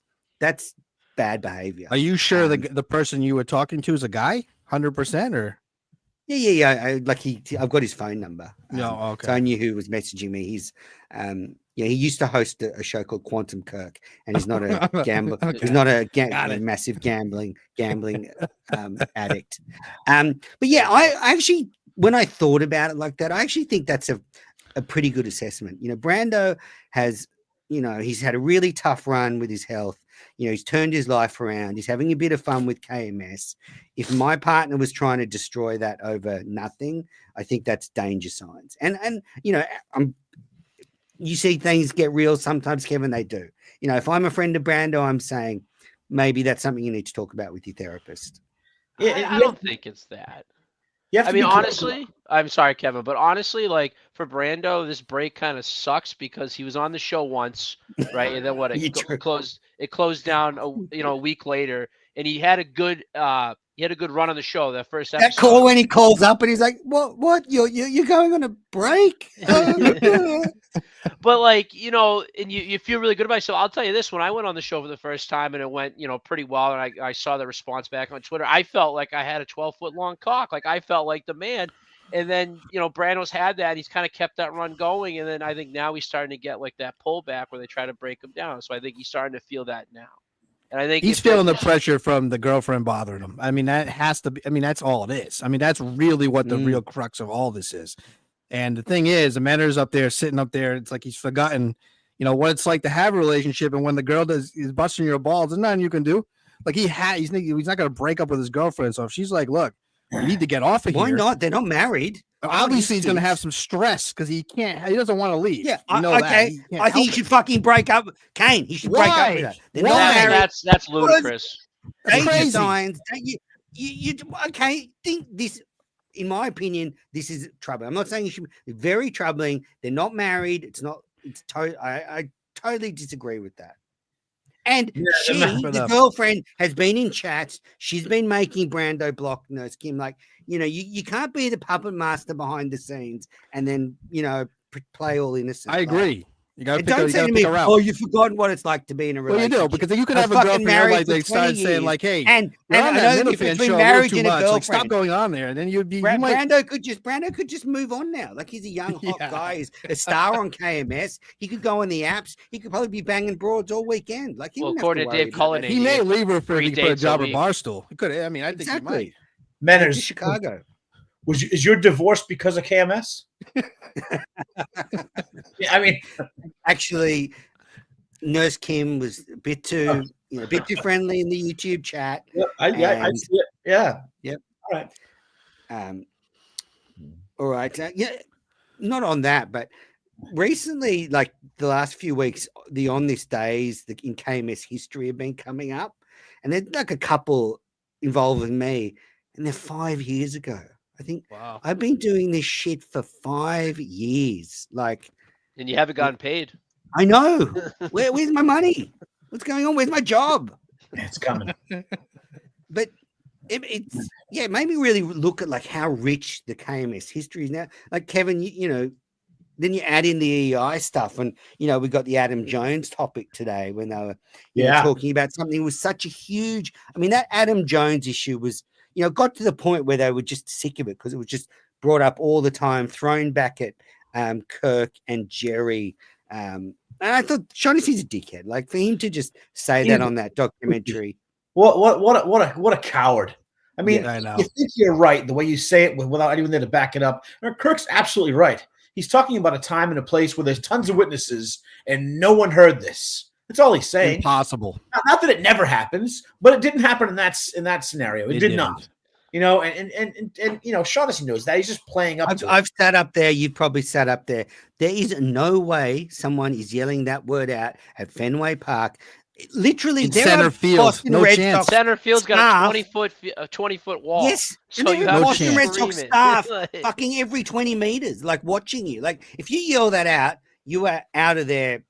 bad behavior. Are you sure the person you were talking to is a guy, 100%, or? Yeah. I've got his phone number. Okay. So I knew who was messaging me. He's he used to host a show called Quantum Kirk, and he's not a gambler. Okay. He's not a massive gambling addict. But yeah, I actually, when I thought about it like that, I actually think that's a pretty good assessment. Brando has, he's had a really tough run with his health. He's turned his life around. He's having a bit of fun with KMS. If my partner was trying to destroy that over nothing, I think that's danger signs. And you see things get real sometimes, Kevin, they do. If I'm a friend of Brando, I'm saying maybe that's something you need to talk about with your therapist. I don't think it's that. I mean, honestly, I'm sorry, Kevin, but honestly, like for Brando, this break kind of sucks because he was on the show once, right? And then it closed down a week later, and he had a good run on the show that first episode. That call when he calls up and he's like, "What? You're going on a break?" But like, and you feel really good about it. So I'll tell you this: when I went on the show for the first time and it went, pretty well, and I saw the response back on Twitter, I felt like I had a 12-foot long cock. Like I felt like the man. And then, Brando's had that. He's kind of kept that run going. And then I think now he's starting to get like that pullback where they try to break him down. So I think he's starting to feel that now. And I think he's feeling the pressure from the girlfriend bothering him. I mean, that has to be, that's all it is. I mean, that's really what the real crux of all this is. And the thing is, the Mentor's up there, sitting up there. It's like he's forgotten, what it's like to have a relationship. And when the girl is busting your balls, there's nothing you can do. Like he's not going to break up with his girlfriend. So if she's like, look, you need to get off of here. Why not? They're not married. Obviously, he's going to have some stress because he doesn't want to leave. Yeah, okay. I think he should fucking break up. Kane, he should break up with her. They're not married. That's ludicrous. That's crazy. Signs. You okay? Think this, in my opinion, this is trouble. I'm not saying you should. It's very troubling. They're not married. It's not. It's I totally disagree with that. And the girlfriend, has been in chats. She's been making Brando block Nurse Kim. Like, you can't be the puppet master behind the scenes and then, play all innocent. I agree. You got to don't say to me, oh, you've forgotten what it's like to be in a relationship. Well, you do, because you could have a girlfriend like they started saying, like, hey, and I know if it's been married and a girlfriend, like, stop going on there, and then you'd be. Brando could just move on now. Like, he's a young hot guy, he's a star on KMS. He could go on the apps. He could probably be banging broads all weekend. Like, according to Dave Cullen, he may leave her for a job at Barstool. He could. I mean, I think he might. Menners, Chicago. Is your divorce because of KMS? Yeah, I mean, actually, Nurse Kim was a bit too friendly in the YouTube chat. Yeah, I see it. Yeah. Yep. All right. All right. Not on that, but recently, like the last few weeks, the On This Days in KMS history have been coming up, and there's like a couple involving me, and they're 5 years ago. I think I've been doing this shit for 5 years. Like, and you haven't gotten paid. I know. Where's my money? What's going on? Where's my job? It's coming. But it made me really look at like how rich the KMS history is now. Like, Kevin, then you add in the EI stuff, and we got the Adam Jones topic today when they were talking about something that was such a huge. I mean, that Adam Jones issue was. Got to the point where they were just sick of it because it was just brought up all the time, thrown back at Kirk and Jerry. And I thought Shaughnessy's a dickhead. Like, for him to just say that on that documentary. What a coward. I mean, you think you're right the way you say it without anyone there to back it up. Kirk's absolutely right. He's talking about a time and a place where there's tons of witnesses and no one heard this. That's all he's saying. Impossible. Not that it never happens, but it didn't happen in that scenario. It did not. And Shaughnessy knows that. He's just playing up. I've sat up there. You've probably sat up there. There is no way someone is yelling that word out at Fenway Park. Literally, in center field. No chance. Center field's got a 20-foot wall. Yes, so and there are Boston Red Sox staff fucking every 20 meters, like watching you. Like, if you yell that out, you are out of there.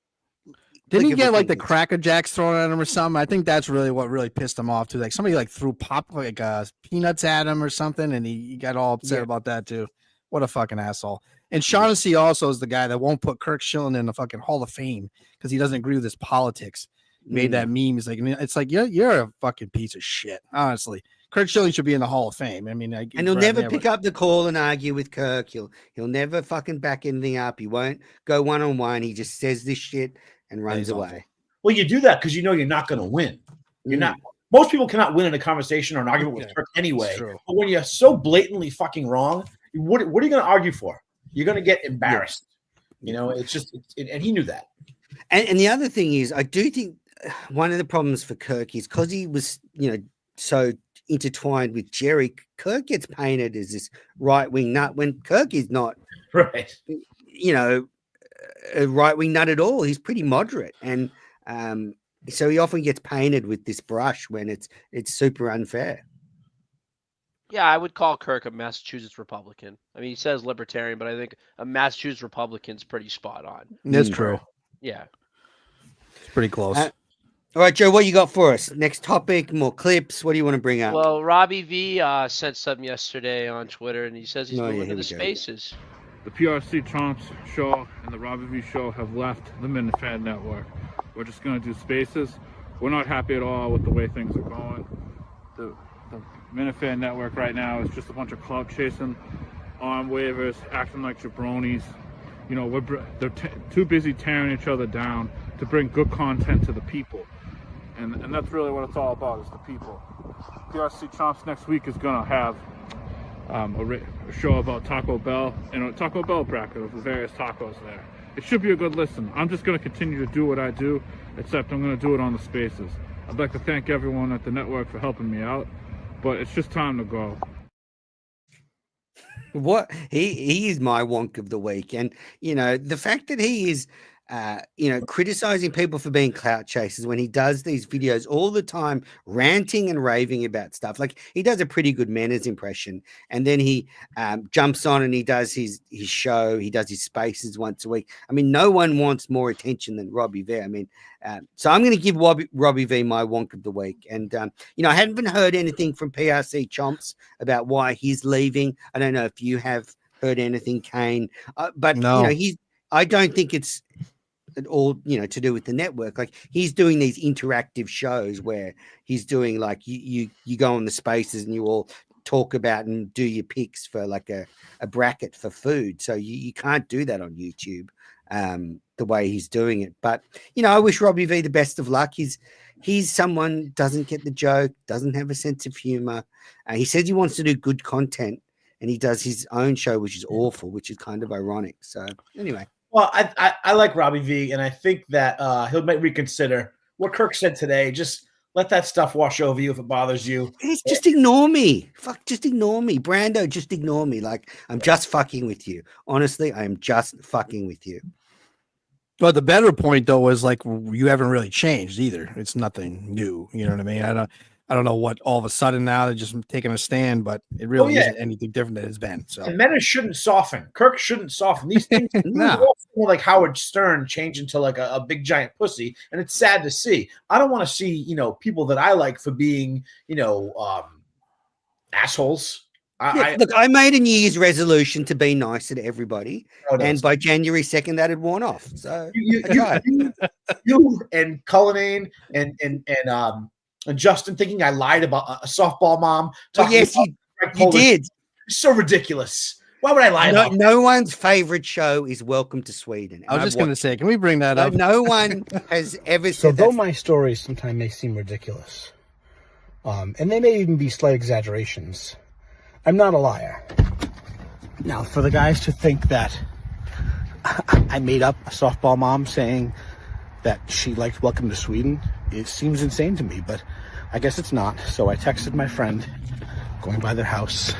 Didn't he get like the Cracker Jacks thrown at him or something? I think that's really what really pissed him off too. Like somebody like threw peanuts at him or something, and he got all upset about that too. What a fucking asshole! And Shaughnessy also is the guy that won't put Kirk Schilling in the fucking Hall of Fame because he doesn't agree with his politics. Made that meme. He's like, it's like you're a fucking piece of shit. Honestly, Kirk Schilling should be in the Hall of Fame. I mean, and he'll never pick up the call and argue with Kirk. He'll never fucking back anything up. He won't go one-on-one. He just says this shit and runs away. Well, you do that because you're not going to win. You're not. Most people cannot win in a conversation or an argument with Kirk anyway. But when you're so blatantly fucking wrong, what are you going to argue for? You're going to get embarrassed. It's just, and he knew that. And the other thing is, I do think one of the problems for Kirk is because he was, so intertwined with Jerry. Kirk gets painted as this right-wing nut when Kirk is not. Right. A right-wing nut at all. He's pretty moderate, and so he often gets painted with this brush when it's super unfair. Yeah, I would call Kirk a Massachusetts Republican. I mean, he says libertarian, but I think a Massachusetts Republican's pretty spot on. That's true. Yeah, it's pretty close. All right, Joe, what you got for us? Next topic, more clips. What do you want to bring up? Well, Robbie V sent something yesterday on Twitter, and he says he's moving to the Spaces. The PRC Trumps show and the Robbie V show have left the Minifan Network. We're just going to do Spaces. We're not happy at all with the way things are going. The Minifan Network right now is just a bunch of clout chasing. arm wavers, acting like jabronis. You know, they're too busy tearing each other down to bring good content to the people. And that's really what it's all about, is the people. PRC Chomps next week is going to have a show about Taco Bell and a Taco Bell bracket of the various tacos there. It should be a good listen. I'm just going to continue to do what I do, except I'm going to do it on the spaces. I'd like to thank everyone at the network for helping me out, but it's just time to go. What he is my wonk of the week, and you know the fact that he is criticizing people for being clout chasers when he does these videos all the time, ranting and raving about stuff. Like, he does a pretty good Menace impression, and then he jumps on and he does his show. He does his spaces once a week. I mean, no one wants more attention than Robbie V. I mean, so I'm going to give Robbie V my wonk of the week. And I haven't heard anything from PRC Chomps about why he's leaving. I don't know if you have heard anything, Kane, but no. I don't think it's at all, to do with the network. Like, he's doing these interactive shows where he's doing, like, you go on the spaces and you all talk about and do your picks for like a bracket for food. So you can't do that on YouTube the way he's doing it. But I wish Robbie V the best of luck. He's someone doesn't get the joke, doesn't have a sense of humor. He says he wants to do good content, and he does his own show, which is awful, which is kind of ironic. So anyway. Well, I like Robbie V, and I think that he'll might reconsider what Kirk said today. Just let that stuff wash over you if it bothers you. Just ignore me. Fuck, just ignore me. Brando, just ignore me. Like, I'm just fucking with you. Honestly, I am just fucking with you. But the better point, though, is like, you haven't really changed either. It's nothing new. You know what I mean? I don't know what all of a sudden now they're just taking a stand, but it really isn't anything different than it's been. So, and Menace shouldn't soften. Kirk shouldn't soften. These things like Howard Stern change into like a big giant pussy, and it's sad to see. I don't want to see people that I like for being assholes. Look, I made a New Year's resolution to be nicer to everybody, and by January 2nd, that had worn off. So you and Cullinane and Justin thinking I lied about a softball mom. Yes, you did. It's so ridiculous. Why would I lie about No one's favorite show is Welcome to Sweden. I was just going to say, can we bring that up? No one has ever so said though my stories sometimes may seem ridiculous, and they may even be slight exaggerations, I'm not a liar. Now, for the guys to think that I made up a softball mom saying that she liked Welcome to Sweden, it seems insane to me, but I guess it's not. So I texted my friend going by their house.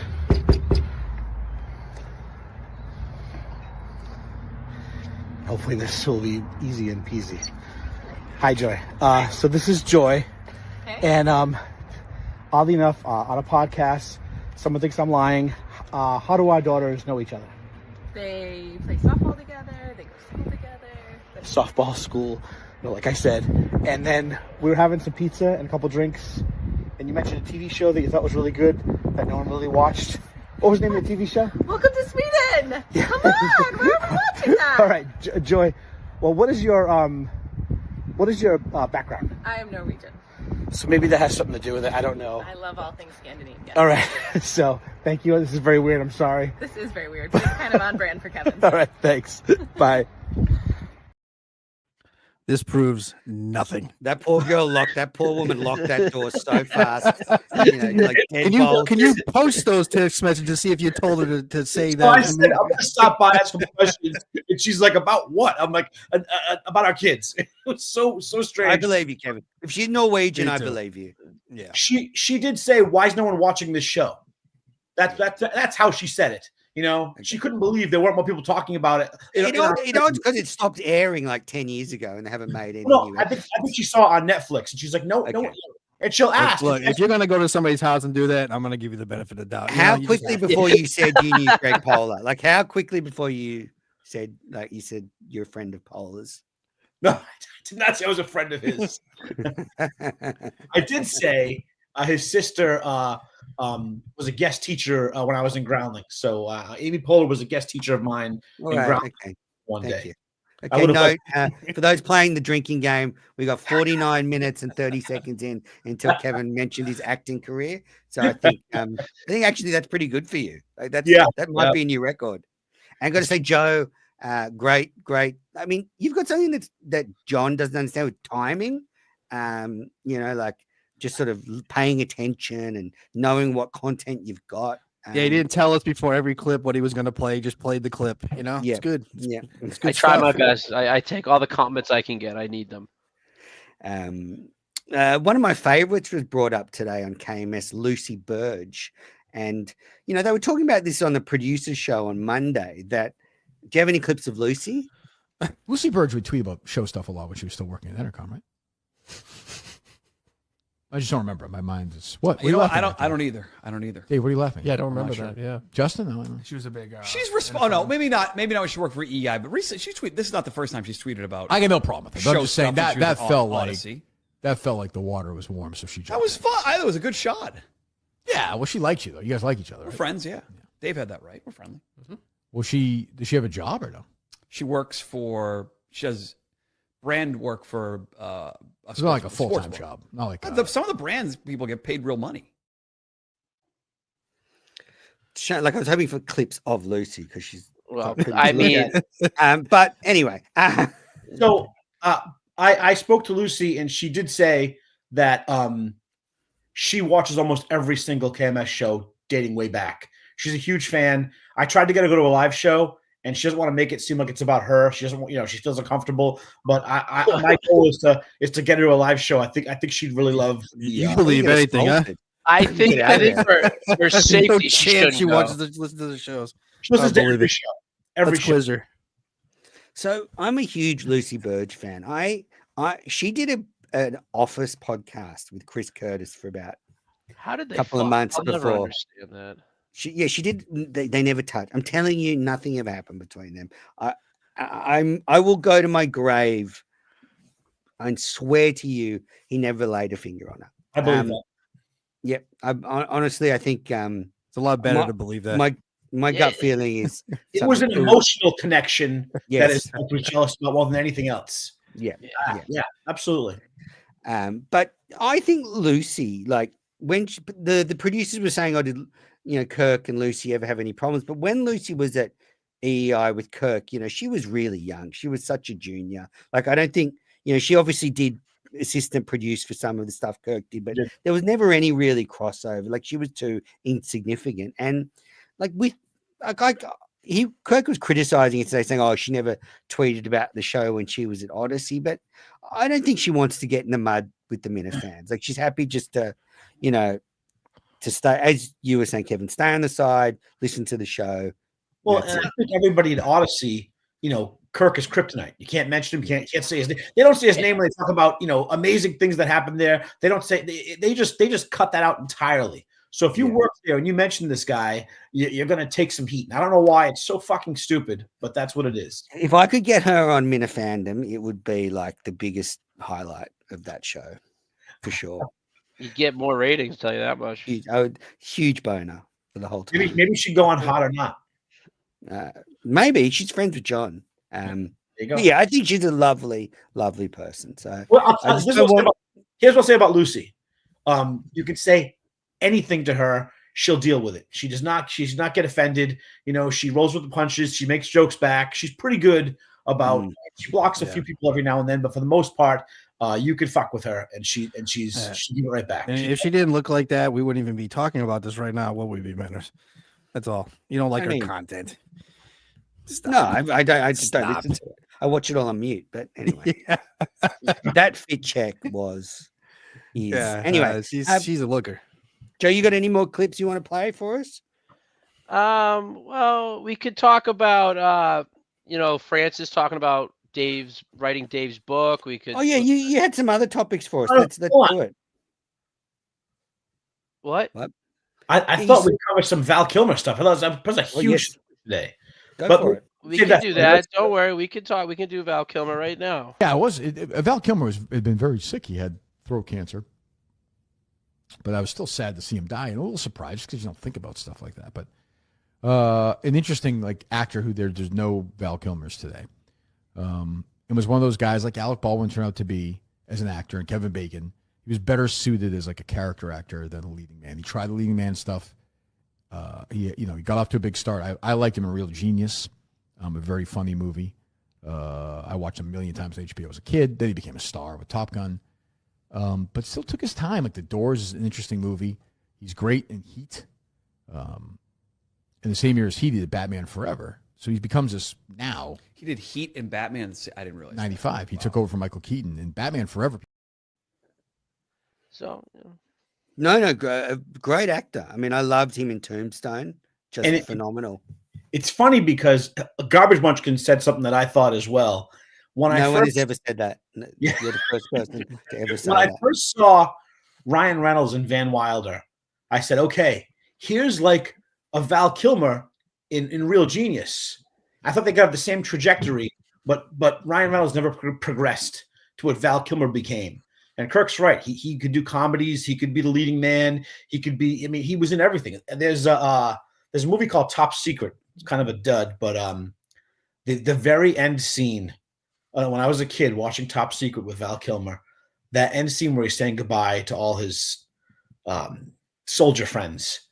Hopefully this will be easy and peasy. Hi, Joy. So this is Joy. Hey. And oddly enough, on a podcast, someone thinks I'm lying. How do our daughters know each other? They play softball together. They go to school together. Softball school, like I said. And then we were having some pizza and a couple drinks. And you mentioned a TV show that you thought was really good that no one really watched. What was the name of the TV show? Welcome to Sweden. Yeah. Come on, where are we watching that? All right, Joy. Well, what is your background? I am Norwegian. So maybe that has something to do with it. I don't know. I love all things Scandinavian. All right. So thank you. This is very weird. I'm sorry. This is very weird, but it's kind of on brand for Kevin. All right. Thanks. Bye. This proves nothing. That poor woman locked that door so fast. Can you post those text messages to see if you told her to say that? I said, I'm going to stop by, ask some questions. And she's like, about what? I'm like, about our kids. It was so strange. I believe you, Kevin. If she's Norwegian, I believe you. Yeah. She did say, why is no one watching this show? That's how she said it. She couldn't believe there weren't more people talking about it. It's because it stopped airing like 10 years ago and they haven't made any. No, I think she saw it on Netflix and she's like, no. And she'll ask. Look, if you're going to go to somebody's house and do that, I'm going to give you the benefit of the doubt. How quickly before you said you knew Greg Polar? Like, how quickly before you said you're a friend of Polar's? No, I did not say I was a friend of his. I did say his sister was a guest teacher when I was in Groundlings. So Amy Poehler was a guest teacher of mine in Groundlings one day. Okay, note for those playing the drinking game, we got 49 minutes and 30 seconds in until Kevin mentioned his acting career. So I think actually that's pretty good for you. Like that might be a new record. And I got to say, Joe, great. I mean, you've got something that John doesn't understand with timing. Like just sort of paying attention and knowing what content you've got. Yeah, he didn't tell us before every clip what he was going to play. Just played the clip. Yeah, it's good. It's good. I try my best. I take all the compliments I can get. I need them. One of my favorites was brought up today on KMS, Lucy Burge, and they were talking about this on the producer's show on Monday. Do you have any clips of Lucy? Lucy Burge would tweet about show stuff a lot when she was still working at Entercom, right? I just don't remember. My mind is what? I don't either. Dave, what are you laughing? Yeah, I don't remember that. Yeah, Justin, no, she was a big. She's no, maybe not. Maybe not when she worked for EI, but recently she tweeted. This is not the first time she's tweeted about. I got no problem with it. I'm just saying that felt Odyssey. That felt like the water was warm, so she. That was fun. I thought it was a good shot. Yeah, well, she likes you though. You guys like each other. We're friends. Yeah. Dave had that right. We're friendly. Mm-hmm. Well, does she have a job or no? She does brand work for. It's not like a full-time job. Not like some of the brands people get paid real money. Like I was hoping for clips of Lucy because she's. Well, I mean, but anyway. So I spoke to Lucy and she did say that she watches almost every single KMS show dating way back. She's a huge fan. I tried to get her to go to a live show. And she doesn't want to make it seem like it's about her. She doesn't, she feels uncomfortable. But my goal is to get her to a live show. I think she'd really love. You believe anything, huh? I think for safety, no chance she listen to the shows. She listens to every show. Every show. Quiz her. So I'm a huge Lucy Burge fan. She did an Office podcast with Chris Curtis for about a couple of months I'll before. Never understand that. She did. They never touched. I'm telling you, nothing ever happened between them. I will go to my grave and swear to you, he never laid a finger on her. I believe that. Yep. Honestly, I think it's a lot better to believe that. My gut feeling is it was an emotional connection that is we're jealous about more than anything else. Yeah, absolutely. But I think Lucy, like when the producers were saying, "Oh, did Kirk and Lucy ever have any problems?" But when Lucy was at EEI with Kirk, she was really young. She was such a junior. Like I don't think she obviously did assistant produce for some of the stuff Kirk did, but there was never any really crossover. Like she was too insignificant. And like Kirk was criticizing it today, saying, "Oh, she never tweeted about the show when she was at Odyssey." But I don't think she wants to get in the mud with the Minifans. Like she's happy just to, to stay, as you were saying, Kevin, stay on the side, listen to the show. Well, and I think everybody at Odyssey, Kirk is kryptonite. You can't mention him. You can't say his name. They don't say his name when they talk about amazing things that happened there. They don't say they just cut that out entirely. So if you work there and you mention this guy, you're going to take some heat. And I don't know why it's so fucking stupid, but that's what it is. If I could get her on Minifandom, it would be like the biggest highlight of that show, for sure. You get more ratings, tell you that much. Huge boner for the whole time. Maybe she'd go on Hot or Not. Maybe she's friends with John. There you go. Yeah, I think she's a lovely, lovely person. So, here's what I'll say about Lucy. You could say anything to her, she'll deal with it. She does not get offended. She rolls with the punches. She makes jokes back. She's pretty good about. She blocks a few people every now and then, but for the most part, you could fuck with her, and she'll give it right back. And if she didn't look like that, we wouldn't even be talking about this right now. What would we be, Manners? That's all. You don't like her content. Stop. No, I don't. I just don't listen to it. I watch it all on mute. But anyway, that fit check was. Anyway, she's a looker. Joe, you got any more clips you want to play for us? Well, we could talk about Francis talking about writing Dave's book. We could. Oh yeah, you had some other topics for us. Let's do it. What? I thought we'd cover some Val Kilmer stuff. I thought that was a huge today. We can do that. Don't worry. We can talk. We can do Val Kilmer right now. Yeah, Val Kilmer had been very sick. He had throat cancer. But I was still sad to see him die and a little surprised because you don't think about stuff like that. But an interesting actor who there's no Val Kilmers today. And was one of those guys like Alec Baldwin turned out to be as an actor, and Kevin Bacon. He was better suited as like a character actor than a leading man. He tried the leading man stuff. He got off to a big start. I liked him in Real Genius, a very funny movie. I watched him a million times on HBO as a kid. Then he became a star with Top Gun. But still took his time. Like The Doors is an interesting movie. He's great in Heat. In the same year as he did Batman Forever. So he becomes this now. He did Heat and Batman. I didn't realize. 95. He took over from Michael Keaton in Batman Forever. So, No, great actor. I mean, I loved him in Tombstone. Just phenomenal. It's funny because Garbage Munchkin said something that I thought as well. No one has ever said that. You're the first person to ever say that. When I first saw Ryan Reynolds and Van Wilder, I said, okay, here's like a Val Kilmer in Real Genius. I thought they got the same trajectory, but Ryan Reynolds never progressed to what Val Kilmer became. And Kirk's right. He could do comedies. He could be the leading man. He could be. I mean, he was in everything. There's a movie called Top Secret. It's kind of a dud, but the very end scene when I was a kid watching Top Secret with Val Kilmer, that end scene where he's saying goodbye to all his soldier friends,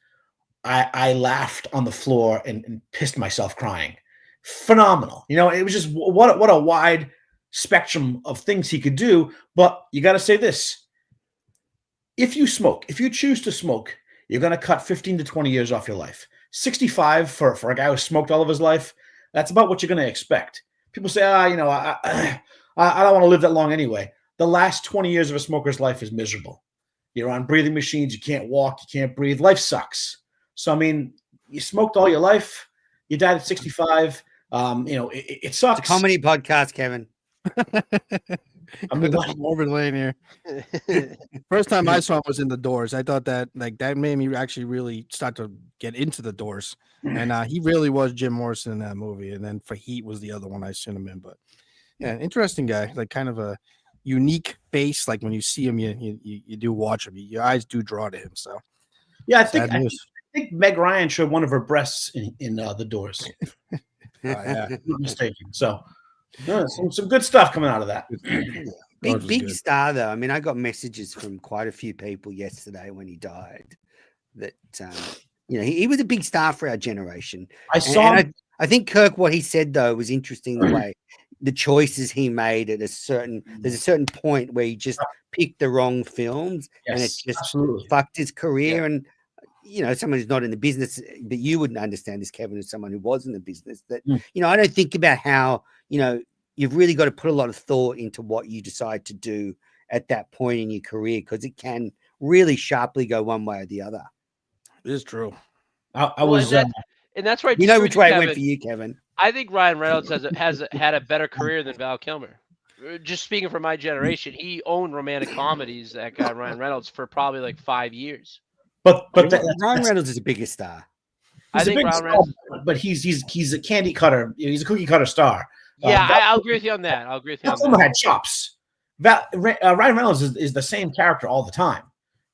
I laughed on the floor and pissed myself crying. Phenomenal. It was just what a wide spectrum of things he could do. But you got to say this: if you choose to smoke, you're going to cut 15 to 20 years off your life. 65 for a guy who smoked all of his life, that's about what you're going to expect. People say, I don't want to live that long anyway. The last 20 years of a smoker's life is miserable. You're on breathing machines. You can't walk. You can't breathe. Life sucks. So, I mean, you smoked all your life. You died at 65. It sucks. It's a comedy podcast, Kevin. I'm in the morbid lane here. First time I saw him was in The Doors. I thought that made me actually really start to get into The Doors, and he really was Jim Morrison in that movie. And then for Heat was the other one I seen him in. But yeah, interesting guy, like kind of a unique face. Like when you see him, you do watch him. Your eyes do draw to him. So yeah, I think Meg Ryan showed one of her breasts in The Doors. Yeah, I'm not mistaken. So. Some good stuff coming out of that. Big star though. I mean, I got messages from quite a few people yesterday when he died that he was a big star for our generation. I think Kirk, what he said though was interesting, the way the choices he made at there's a certain point where he just picked the wrong films, and it just fucked his career. And someone who's not in the business, but you wouldn't understand this, Kevin, as someone who was in the business, that I don't think about how you've really got to put a lot of thought into what you decide to do at that point in your career, because it can really sharply go one way or the other. It is true. I was, and that's right. Which way it went for you, Kevin. I think Ryan Reynolds has had a better career than Val Kilmer. Just speaking for my generation, he owned romantic comedies. That guy Ryan Reynolds for probably like 5 years. But Ryan Reynolds is a bigger star. I think Ryan Reynolds, but he's a candy cutter. He's a cookie cutter star. Yeah, I'll agree with you on that. Val Kilmer had chops. Ryan Reynolds is the same character all the time.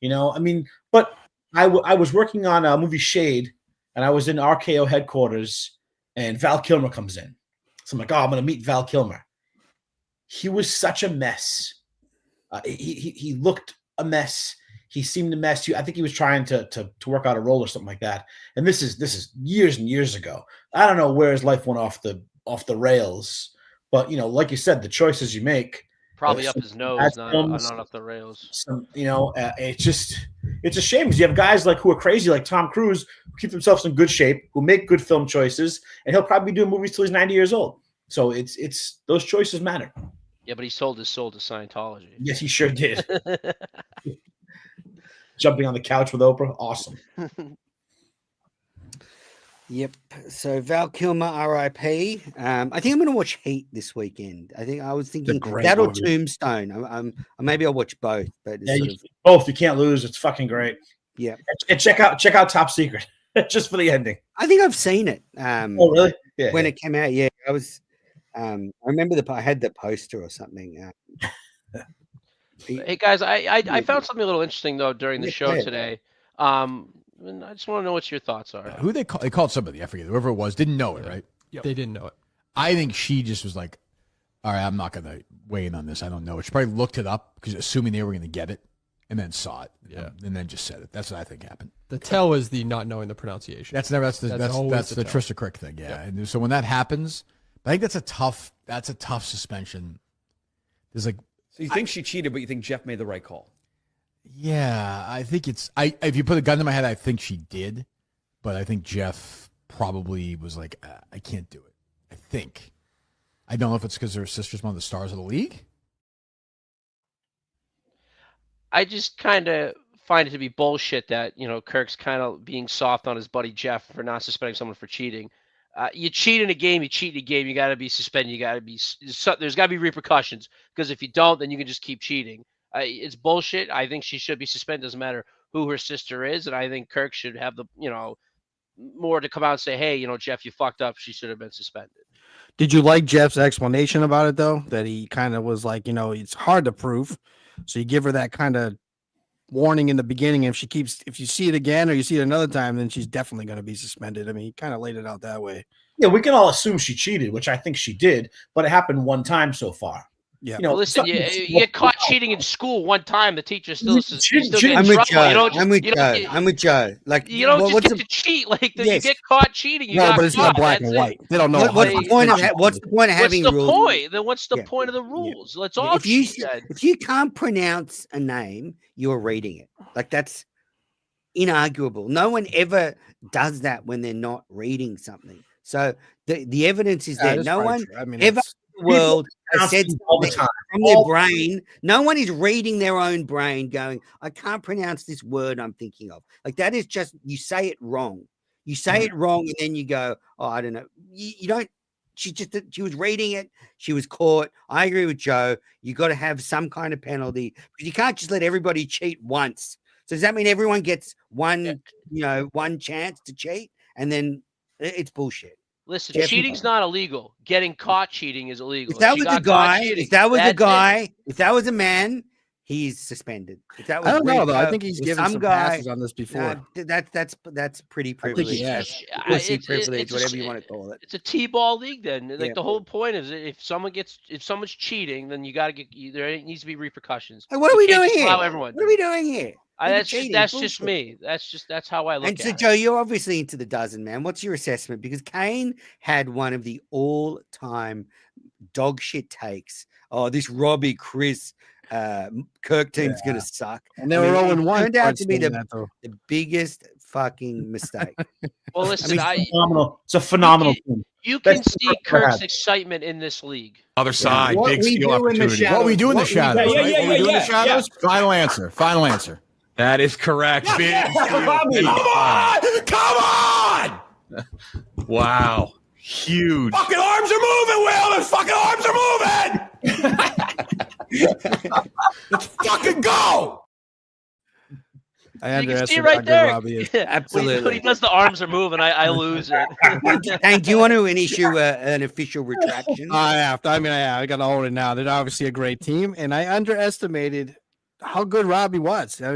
I mean, but I was working on a movie Shade, and I was in RKO headquarters, and Val Kilmer comes in. So I'm like, I'm going to meet Val Kilmer. He was such a mess. He looked a mess. He seemed a mess. I think he was trying to work out a role or something like that. And this is years and years ago. I don't know where his life went off the rails, but like you said, the choices you make probably up his nose, not off the rails. It's a shame because you have guys who are crazy, like Tom Cruise, who keep themselves in good shape, who make good film choices, and he'll probably be doing movies till he's 90 years old. So it's those choices matter. Yeah, but he sold his soul to Scientology. Yes, he sure did. Jumping on the couch with Oprah, awesome. Yep. So Val Kilmer, R.I.P. I think I'm going to watch Heat this weekend. I was thinking that or Tombstone. Maybe I'll watch both. But both. You can't lose. It's fucking great. Yeah. And check out Top Secret just for the ending. I think I've seen it. Oh really? Yeah. When it came out, yeah. I was. I remember I had the poster or something. Hey guys, I found something a little interesting though during the show today. And I just want to know what your thoughts are. Who they called somebody, I forget, whoever it was, didn't know it, right? Yep. They didn't know it. I think she just was like, All right, I'm not going to weigh in on this. I don't know. She probably looked it up because assuming they were going to get it, and then saw it, and then just said it. That's what I think happened. The tell is the not knowing the pronunciation. That's the Trista Crick thing. Yeah. And so when that happens, I think that's a tough suspension. There's like. So you think she cheated, but you think Jeff made the right call? Yeah, I think it's. If you put a gun to my head, I think she did, but I think Jeff probably was like, I can't do it. I think. I don't know if it's because her sister's one of the stars of the league. I just kind of find it to be bullshit that, Kirk's kind of being soft on his buddy Jeff for not suspending someone for cheating. You cheat in a game, you got to be suspended. There's got to be repercussions, because if you don't, then you can just keep cheating. It's bullshit. I think she should be suspended. Doesn't matter who her sister is. And I think Kirk should have the, more to come out and say, hey, Jeff, you fucked up. She should have been suspended. Did you like Jeff's explanation about it, though? That he kind of was like, it's hard to prove. So you give her that kind of warning in the beginning. If you see it again or you see it another time, then she's definitely going to be suspended. I mean, he kind of laid it out that way. Yeah, we can all assume she cheated, which I think she did, but it happened one time so far. Yeah. Listen, you get caught cheating in school one time, the teacher still I'm with Joe. Like, you don't just get to cheat. Like, you get caught cheating. But it's not black and white. They don't know. What's the point of having rules? What's the point of the rules? Let's all. If you can't pronounce a name, you're reading it. Like, that's inarguable. No one ever does that when they're not reading something. So the evidence is there. No one ever. World has said all the time from their brain. No one is reading their own brain going, I can't pronounce this word I'm thinking of. Like, that is just, you say it wrong. You say it wrong, and then you go, oh, I don't know. You don't. She was reading it. She was caught. I agree with Joe. You got to have some kind of penalty, because you can't just let everybody cheat once. So does that mean everyone gets one chance to cheat, and then it's bullshit? Listen, cheating's not illegal. Getting caught cheating is illegal. If that was a man, he's suspended. If that was I don't know, though. I think he's given some passes on this before. That's pretty privileged. Pussy privilege, whatever you want to call it. It's a T-ball league then. Like, the whole point is, if someone's cheating, then there needs to be repercussions. Hey, what are we doing here? What are we doing here? That's just me. That's how I look at it. And so, Joe, you're obviously into the dozen, man. What's your assessment? Because Kane had one of the all-time dog shit takes. Oh, this Robbie, Chris, Kirk team's going to suck. And they were 0-1. Turned out to be the biggest fucking mistake. Well, listen, phenomenal. It's a phenomenal team. You can see Kirk's excitement in this league. Other side, big steal opportunity. What we do in the shadows? What we do in the shadows? Final answer. That is correct. Big Come on! Wow. Huge. Fucking arms are moving, Will! His fucking arms are moving! Let's fucking go! You can see right there. Absolutely. When he does the arms are moving, I lose it. Hank, do you want to issue an official retraction? I have to. I got to own it now. They're obviously a great team, and I underestimated how good Robbie was. I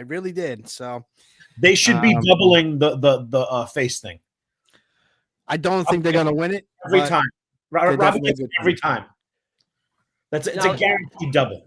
really did. So they should be doubling the face thing. I don't think they're going to win it every time. Robbie gets it every time. It's a guaranteed double.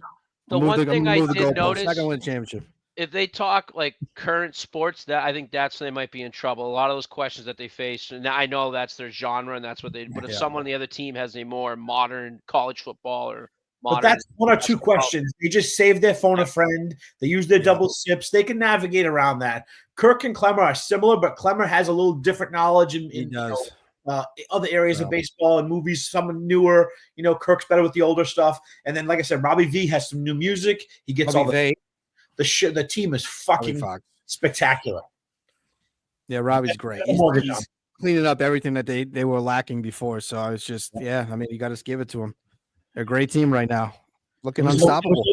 The one thing I did notice, not going to win a championship. If they talk like current sports, I think that's when they might be in trouble. A lot of those questions that they face, and I know that's their genre and that's what they. But if someone on the other team has a more modern college football or modern, but that's one or two questions. They just save their phone a friend. They use their double sips. They can navigate around that. Kirk and Kilmer are similar, but Kilmer has a little different knowledge in other areas of baseball and movies. Some newer. Kirk's better with the older stuff. And then, like I said, Robbie V has some new music. He gets all the. The team is fucking spectacular. Yeah, Robbie's great. He's cleaning up everything that they were lacking before. So I was just, you got to give it to him. They're a great team right now. Looking unstoppable.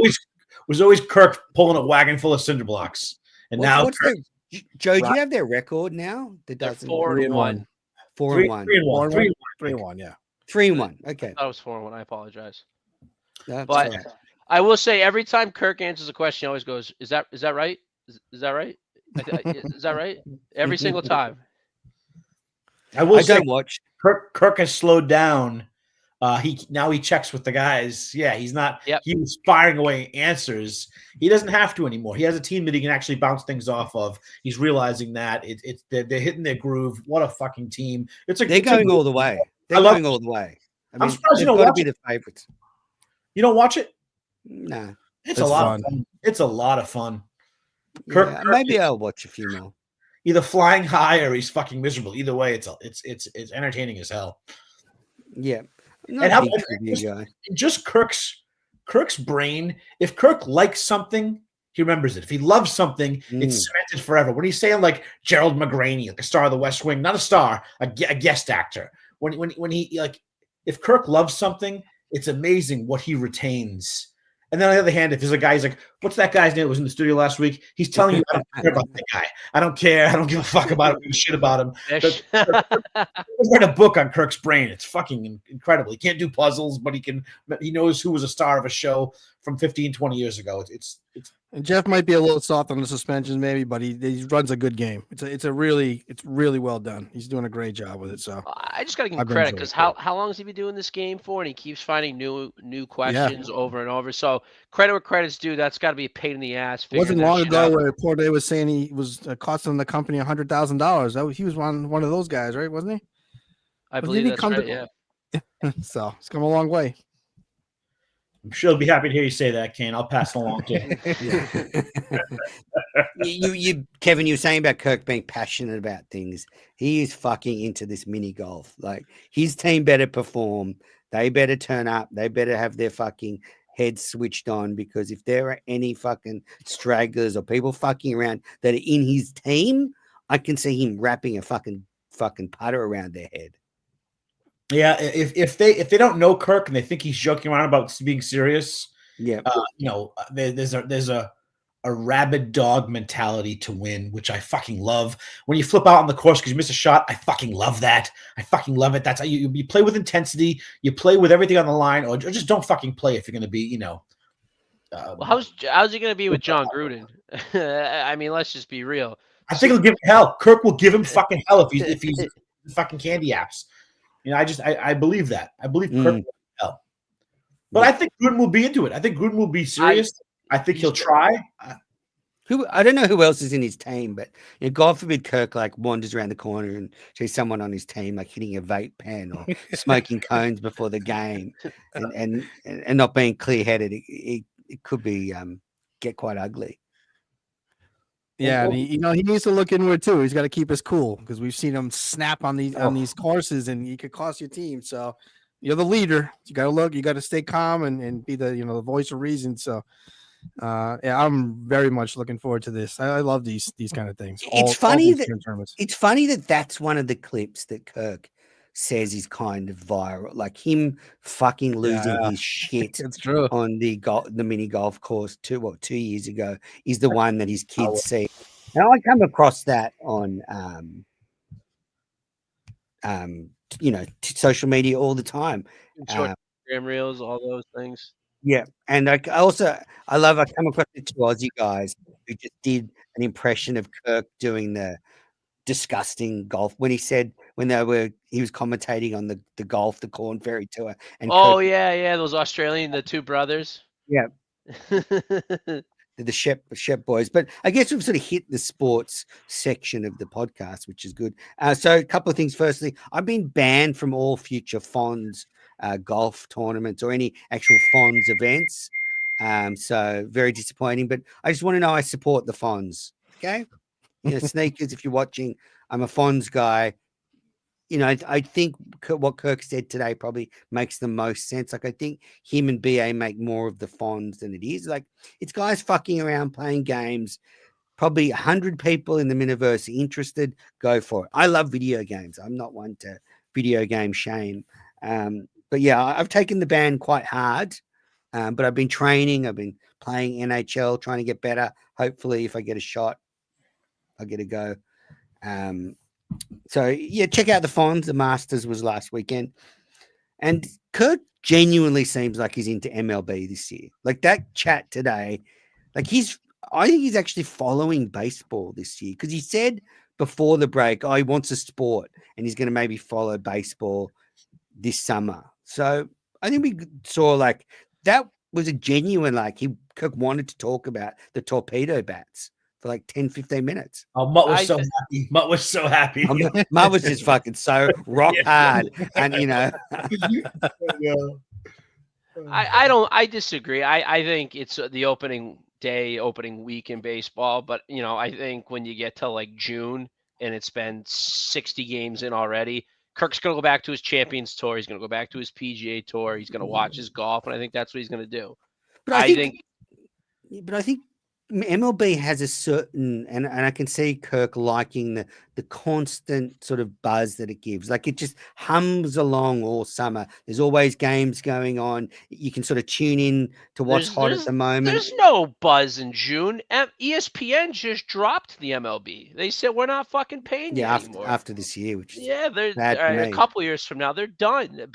Was always Kirk pulling a wagon full of cinder blocks. And now Joe, do you have their record now? They're 4-1. 4-1. 3-1, yeah. 3-1. Okay. That was 4-1. I apologize. That's but right. I will say every time Kirk answers a question, he always goes, "Is that right? Is that right? Is that right?" Every single time. I don't watch. Kirk has slowed down He checks with the guys. Yeah, he's not. Yep. He was firing away answers. He doesn't have to anymore. He has a team that he can actually bounce things off of. He's realizing that they're hitting their groove. What a fucking team! They're going all the way. They're going all the way. I mean, I'm surprised you don't got to watch be it. the favorites. You don't watch it? No, It's a lot of fun. It's a lot of fun. Yeah, maybe I'll watch a few more. Either flying high or he's fucking miserable. Either way, it's entertaining as hell. Yeah. Just Kirk's brain. If Kirk likes something, he remembers it. If he loves something, it's cemented forever. When he's saying like Gerald McGraney, like a star of the West Wing, not a star, a guest actor. When he like, if Kirk loves something, it's amazing what he retains. And then on the other hand, if there's a guy, he's like, what's that guy's name that was in the studio last week? He's telling you, I don't care about that guy. I don't care. I don't give a fuck about him. Give a shit about him. Let's write a book on Kirk's brain. It's fucking incredible. He can't do puzzles, but he knows who was a star of a show from 15, 20 years ago. And Jeff might be a little soft on the suspensions, maybe, but he runs a good game. It's really well done. He's doing a great job with it. So I just got to give him credit because how long has he been doing this game for? And he keeps finding new questions over and over. So credit where credit's due. That's got to be a pain in the ass. It wasn't long ago where Porte was saying he was costing the company $100,000. He was one of those guys, right? Wasn't he? I believe that's right. Yeah. So it's come a long way. I'm sure he'll be happy to hear you say that, Kane. I'll pass it along to you. Kevin, you were saying about Kirk being passionate about things. He is fucking into this mini golf. Like, his team better perform. They better turn up. They better have their fucking heads switched on, because if there are any fucking stragglers or people fucking around that are in his team, I can see him wrapping a fucking putter around their head. Yeah, if they don't know Kirk and they think he's joking around about being serious, there's a rabid dog mentality to win, which I fucking love. When you flip out on the course because you miss a shot, I fucking love that. I fucking love it. That's how you play with intensity. You play with everything on the line, or just don't fucking play if you're going to be, well, how's he going to be with John Gruden? I mean, let's just be real. I think he'll give him hell. Kirk will give him fucking hell if he's fucking candy apps. I believe that. I believe Kirk will help. But I think Gruden will be into it. I think Gruden will be serious. I think he'll try. I don't know who else is in his team, but God forbid Kirk like wanders around the corner and sees someone on his team like hitting a vape pen or smoking cones before the game and not being clear-headed. It could be get quite ugly. Yeah, and he needs to look inward too. He's got to keep his cool, because we've seen him snap on these courses, and he could cost your team. So you're the leader. You got to look. You got to stay calm and be the voice of reason. So I'm very much looking forward to this. I love these kind of things. It's funny that that's one of the clips that Kirk says is kind of viral, like him fucking losing his shit. It's true. On the mini golf course 2 years ago is the one that his kids see. And I come across that on social media all the time. Short Instagram reels, all those things. Yeah, and I come across the 2 Aussie guys who just did an impression of Kirk doing the disgusting golf when he was commentating on the Corn Ferry Tour. And Kirk, those Australian, the 2 brothers. Yeah. The Shep boys. But I guess we've sort of hit the sports section of the podcast, which is good. So a couple of things. Firstly, I've been banned from all future Fonz golf tournaments or any actual Fonz events. So very disappointing, but I just want to know I support the Fonz. Okay. Sneakers, if you're watching, I'm a Fonz guy. I think what Kirk said today probably makes the most sense. Like, I think him and BA make more of the Fonz than it is. Like, it's guys fucking around playing games. Probably 100 people in the miniverse interested. Go for it. I love video games. I'm not one to video game shame. But yeah, I've taken the ban quite hard. But I've been training. I've been playing NHL, trying to get better. Hopefully, if I get a shot, I'll get a go. So yeah, check out the Fonz. The Masters was last weekend, and Kirk genuinely seems like he's into MLB this year. Like that chat today, like I think he's actually following baseball this year, because he said before the break, he wants a sport and he's going to maybe follow baseball this summer. So I think we saw like that was a genuine, like Kirk wanted to talk about the torpedo bats for like 10, 15 minutes. Oh, Mutt was so happy. Mutt was so happy. Mutt was just fucking so rock hard. And, you know. I disagree. I think it's the opening week in baseball. But, you know, I think when you get to like June and it's been 60 games in already, Kirk's going to go back to his Champions Tour. He's going to go back to his PGA Tour. He's going to watch his golf. And I think that's what he's going to do. But I think MLB has a certain, and I can see Kirk liking the constant sort of buzz that it gives. Like it just hums along all summer. There's always games going on. You can sort of tune in to what's hot at the moment. There's no buzz in June. ESPN just dropped the MLB. They said we're not fucking paying you anymore. After this year, which is they're bad for me. A couple years from now, they're done.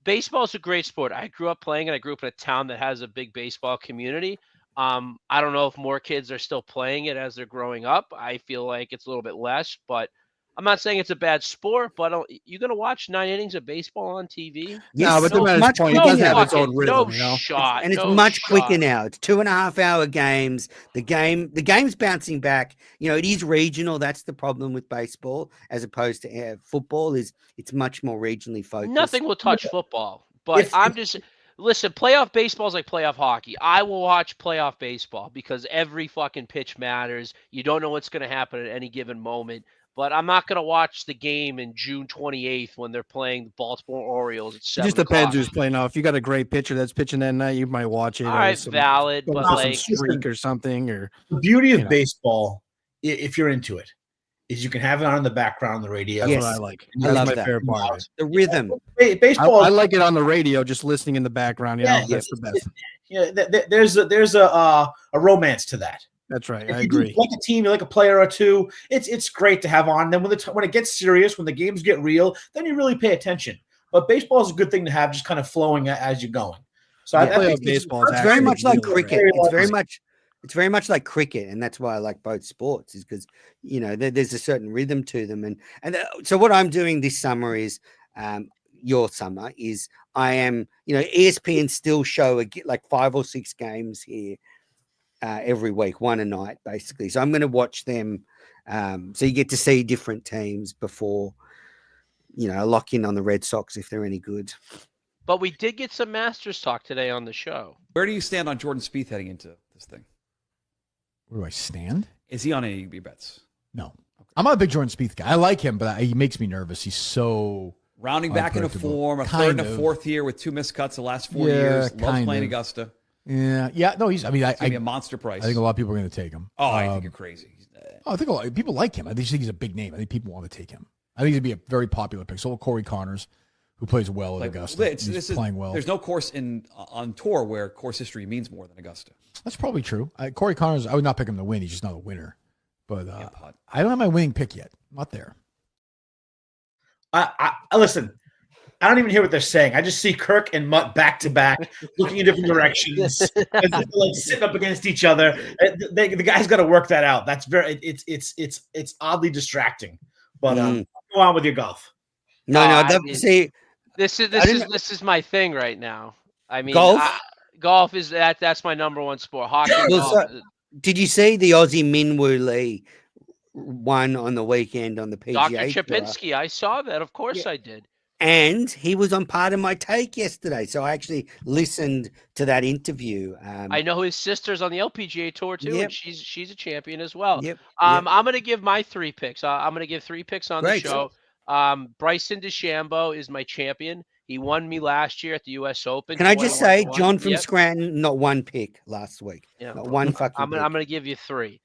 Baseball is a great sport. I grew up playing, and I grew up in a town that has a big baseball community. I don't know if more kids are still playing it as they're growing up. I feel like it's a little bit less, but I'm not saying it's a bad sport. But you're gonna watch 9 innings of baseball on TV? No, but the much point, it does have its own rhythm, you know? And it's much quicker now. It's 2.5-hour games. The game's bouncing back. You know, it is regional. That's the problem with baseball, as opposed to football. It's much more regionally focused. Nothing will touch football, but listen, playoff baseball is like playoff hockey. I will watch playoff baseball because every fucking pitch matters. You don't know what's going to happen at any given moment. But I'm not going to watch the game in June 28th when they're playing the Baltimore Orioles at 7 It just depends who's playing off. If you got a great pitcher that's pitching that night, you might watch it. All right, valid, but like streak or something. Or the beauty of baseball, if you're into it, is you can have it on in the background on the radio. That's what I like. That's my favorite part. The rhythm. Baseball. I like it on the radio, just listening in the background. You know, that's the best. Yeah, there's a romance to that. That's right. If I you agree. like a team, you like a player or two. It's great to have on. Then when it gets serious, when the games get real, then you really pay attention. But baseball is a good thing to have, just kind of flowing as you're going. So I think baseball is very much like cricket. It's very much like cricket, and that's why I like both sports. Is because you know there's a certain rhythm to them, and so what I'm doing this summer is your summer is I am ESPN still show like 5 or 6 games here. Every week, one a night, basically. So I'm going to watch them. So you get to see different teams before, lock in on the Red Sox if they're any good. But we did get some Masters talk today on the show. Where do you stand on Jordan Spieth heading into this thing? Where do I stand? Is he on any of your bets? No. Okay. I'm not a big Jordan Spieth guy. I like him, but he makes me nervous. He's so rounding back into form, a third and a fourth year with 2 missed cuts the last 4 years. Loves playing Augusta. Yeah. No, he's going to be a monster price. I think a lot of people are going to take him. Oh, I think you're crazy. I think a lot of people like him. I just think he's a big name. I think people want to take him. I think he'd be a very popular pick. So will Corey Connors, who plays well at Augusta. He's playing well. There's no course on tour where course history means more than Augusta. That's probably true. Corey Connors, I would not pick him to win. He's just not a winner. But I don't have my winning pick yet. I'm not there. I listen. I don't even hear what they're saying. I just see Kirk and Mutt back to back, looking in different directions, and like sitting up against each other. The guy's got to work that out. That's it's oddly distracting. But go on with your golf. This is my thing right now. I mean, golf is that's my number one sport. Hockey. Golf. Did you see the Aussie Minwoo Lee won on the weekend on the PGA? Dr. Chapinski. I saw that. Of course, I did. And he was on Part of My Take yesterday, so I actually listened to that interview. I know his sister's on the LPGA tour too, and she's a champion as well. I'm going to give my 3 picks. I'm going to give 3 picks on the show. Bryson DeChambeau is my champion. He won me last year at the U.S. Open. Can I just say, John from Scranton, not 1 pick last week. Yeah. Not 1 fucking I'm pick. going to give you 3.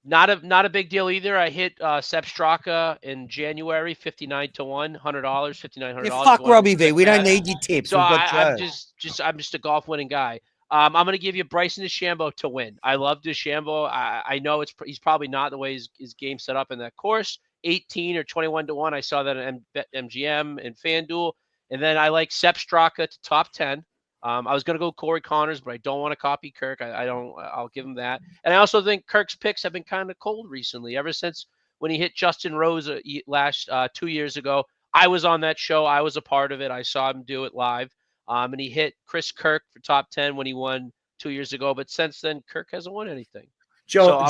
Not a big deal either. I hit Sepp Straka in January, 59 to 1, $100, $5,900. Yeah, fuck Robbie V. We don't need your tips. So I'm just a golf winning guy. I'm going to give you Bryson DeChambeau to win. I love DeChambeau. I know he's probably not the way his game set up in that course. 18 or 21 to 1. I saw that on MGM and FanDuel. And then I like Sepp Straka to top 10. I was going to go Corey Connors, but I don't want to copy Kirk. I'll give him that. And I also think Kirk's picks have been kind of cold recently. Ever since when he hit Justin Rose last 2 years ago, I was on that show. I was a part of it. I saw him do it live. And he hit Chris Kirk for top 10 when he won 2 years ago. But since then, Kirk hasn't won anything. Joe,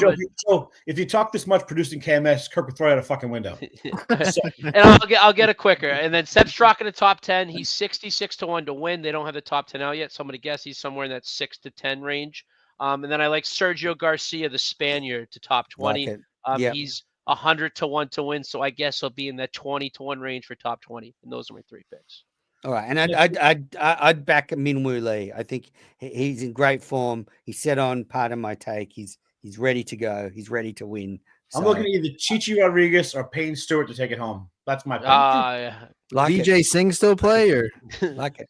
if you talk this much producing KMS, Kirk would throw you out a fucking window. And I'll get it quicker. And then Seb Strock in the top 10. He's 66-1 to win. They don't have the top 10 out yet. So I'm going to guess he's somewhere in that 6 to 10 range. And then I like Sergio Garcia, the Spaniard, to top 20. He's 100-1 to win. So I guess he'll be in that 20-1 range for top 20. And those are my 3 picks. All right, and I'd back Min Woo Lee. I think he's in great form. He set on part of my take. He's ready to go. He's ready to win. I'm looking at either Chichi Rodriguez or Payne Stewart to take it home. That's my pick. Like VJ Singh still play or like it?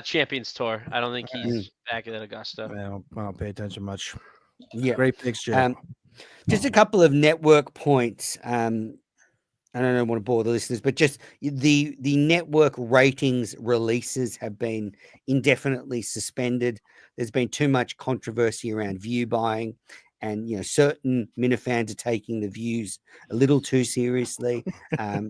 Champions Tour. I don't think he's back at Augusta. I don't pay attention much. Yeah, great picks, Jay. Just a couple of network points. I don't want to bore the listeners, but just the network ratings releases have been indefinitely suspended. There's been too much controversy around view buying, and certain Minifans are taking the views a little too seriously.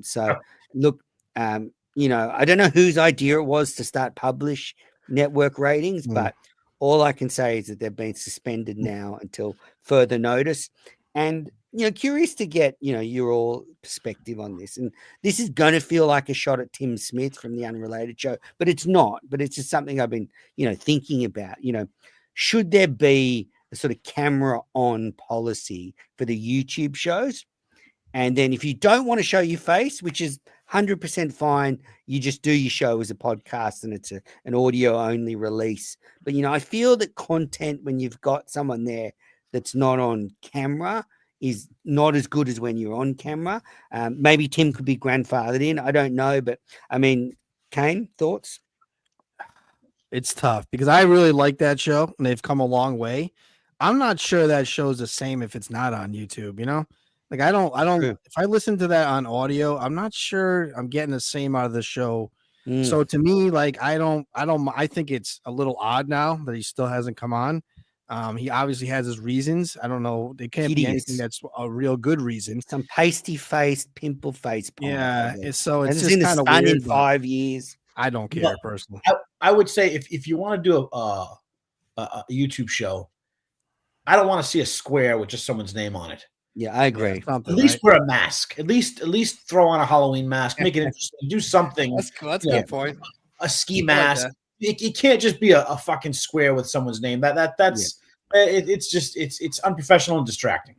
So look, I don't know whose idea it was to start publish network ratings, but all I can say is that they've been suspended now until further notice. And curious to get your all perspective on this. And this is going to feel like a shot at Tim Smith from the Unrelated Show, but it's not. But it's just something I've been thinking about. Should there be a sort of camera on policy for the YouTube shows? And then if you don't want to show your face, which is 100% fine, you just do your show as a podcast and it's an audio only release. But I feel that content when you've got someone there that's not on camera is not as good as when you're on camera. Maybe Tim could be grandfathered in. I don't know. But I mean, Kane, thoughts? It's tough because I really like that show and they've come a long way. I'm not sure that show's the same if it's not on YouTube, Like I don't True. If I listen to that on audio, I'm not sure I'm getting the same out of the show. So to me, like I think it's a little odd now that he still hasn't come on. He obviously has his reasons. I don't know. They can't be anything that's a real good reason. Some pasty faced, pimple face. Yeah. So it's just just kind of weird. weird. In 5 years. I don't care personally. I would say if you want to do a YouTube show, I don't want to see a square with just someone's name on it. Yeah, I agree. At least wear a mask. At least throw on a Halloween mask. Make it interesting. Do something. That's a good point. A ski mask. It can't just be a fucking square with someone's name. It's unprofessional and distracting.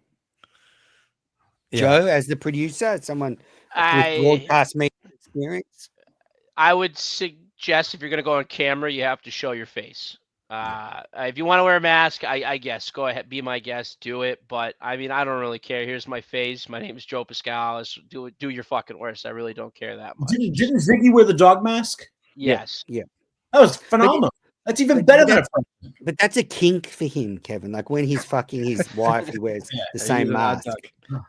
Joe, as the producer, someone with broadcast media experience, I would suggest if you're going to go on camera, you have to show your face. If you want to wear a mask, I guess go ahead, be my guest, do it. But I mean, I don't really care. Here's my face. My name is Joe Pascal. Do your fucking worst. I really don't care that much. Didn't Ziggy wear the dog mask? Yes. Yeah. That was phenomenal. That's even better than but that's a kink for him, Kevin. Like when he's fucking his wife, he wears the same mask.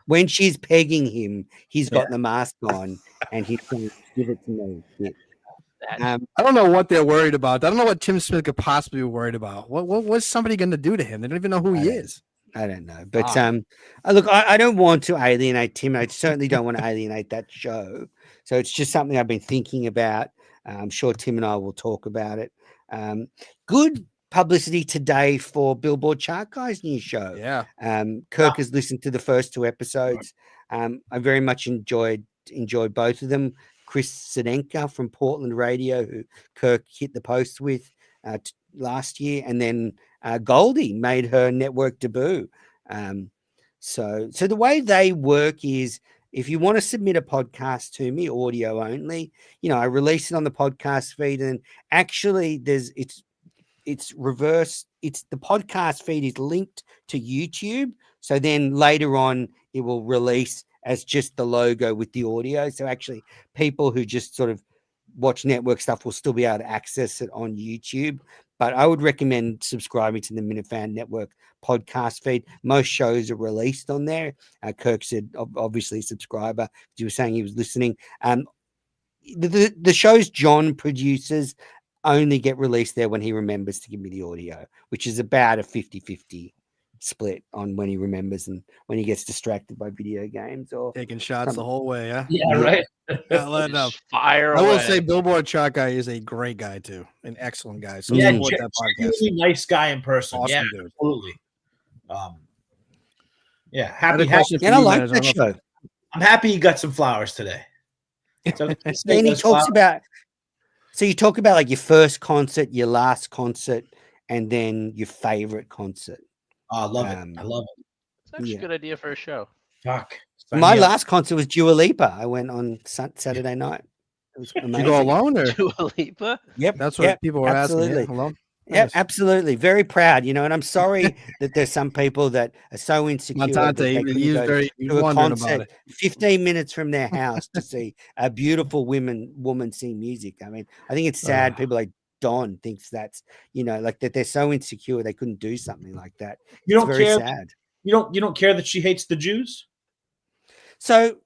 When she's pegging him, he's got the mask on and he's going to give it to me. Yeah. I don't know what they're worried about. I don't know what Tim Smith could possibly be worried about. What's somebody going to do to him? They don't even know who he is. I don't know. But look, I don't want to alienate Tim. I certainly don't want to alienate that show. So it's just something I've been thinking about. I'm sure Tim and I will talk about it. Good publicity today for Billboard Chart Guy's new show. Yeah. Kirk has listened to the first 2 episodes. I very much enjoyed both of them. Chris Sedenka from Portland Radio, who Kirk hit the post with last year, and then Goldie made her network debut. So the way they work is, if you want to submit a podcast to me, audio only, I release it on the podcast feed, and actually it's reverse. It's the podcast feed is linked to YouTube. So then later on it will release as just the logo with the audio. So actually people who just sort of watch network stuff will still be able to access it on YouTube. But I would recommend subscribing to the Minifan Network podcast feed. Most shows are released on there. Kirk said, obviously, a subscriber. He was saying he was listening. The shows John produces only get released there when he remembers to give me the audio, which is about a 50-50 split on when he remembers and when he gets distracted by video games or taking shots the whole way. Yeah, yeah, right. Let up. Fire I will away. say, Billboard Chalk Guy is a great guy too, an excellent guy. So Yeah, support that podcast. genuinely nice guy in person. Awesome Yeah, dude. absolutely. Yeah, I had happy. a question for and I you like guys. that show. I'm happy you got some flowers today. So, And he talks about. So you talk about like your first concert, your last concert, and then your favorite concert. I love it. I love it. It's actually a good idea for a show. Fuck. My last concert was Dua Lipa. I went on Saturday night. It was amazing. Did you go alone or? Dua Lipa? Yep. That's what people were absolutely. asking. Yeah, alone? Yeah, Nice. absolutely. Very proud, you know, and I'm sorry that there's some people that are so insecure that they couldn't go to a concert 15 minutes from their house to see a beautiful woman sing music. I mean, I think it's sad people like Don thinks that's, you know, like that they're so insecure they couldn't do something like that. You don't it's very care. sad. You don't care that she hates the Jews? So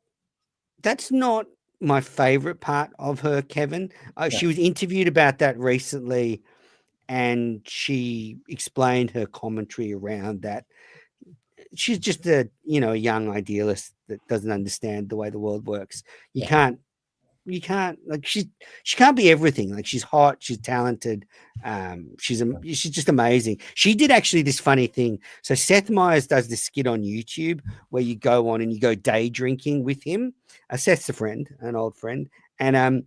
that's not my favorite part of her, Kevin. She was interviewed about that recently, and she explained her commentary around that. She's just a young idealist that doesn't understand the way the world works. You can't like she can't be everything. Like she's hot, she's talented, she's just amazing. She did actually this funny thing. So Seth Meyers does this skit on YouTube where you go on and you go day drinking with him. Seth's a friend, an old friend, and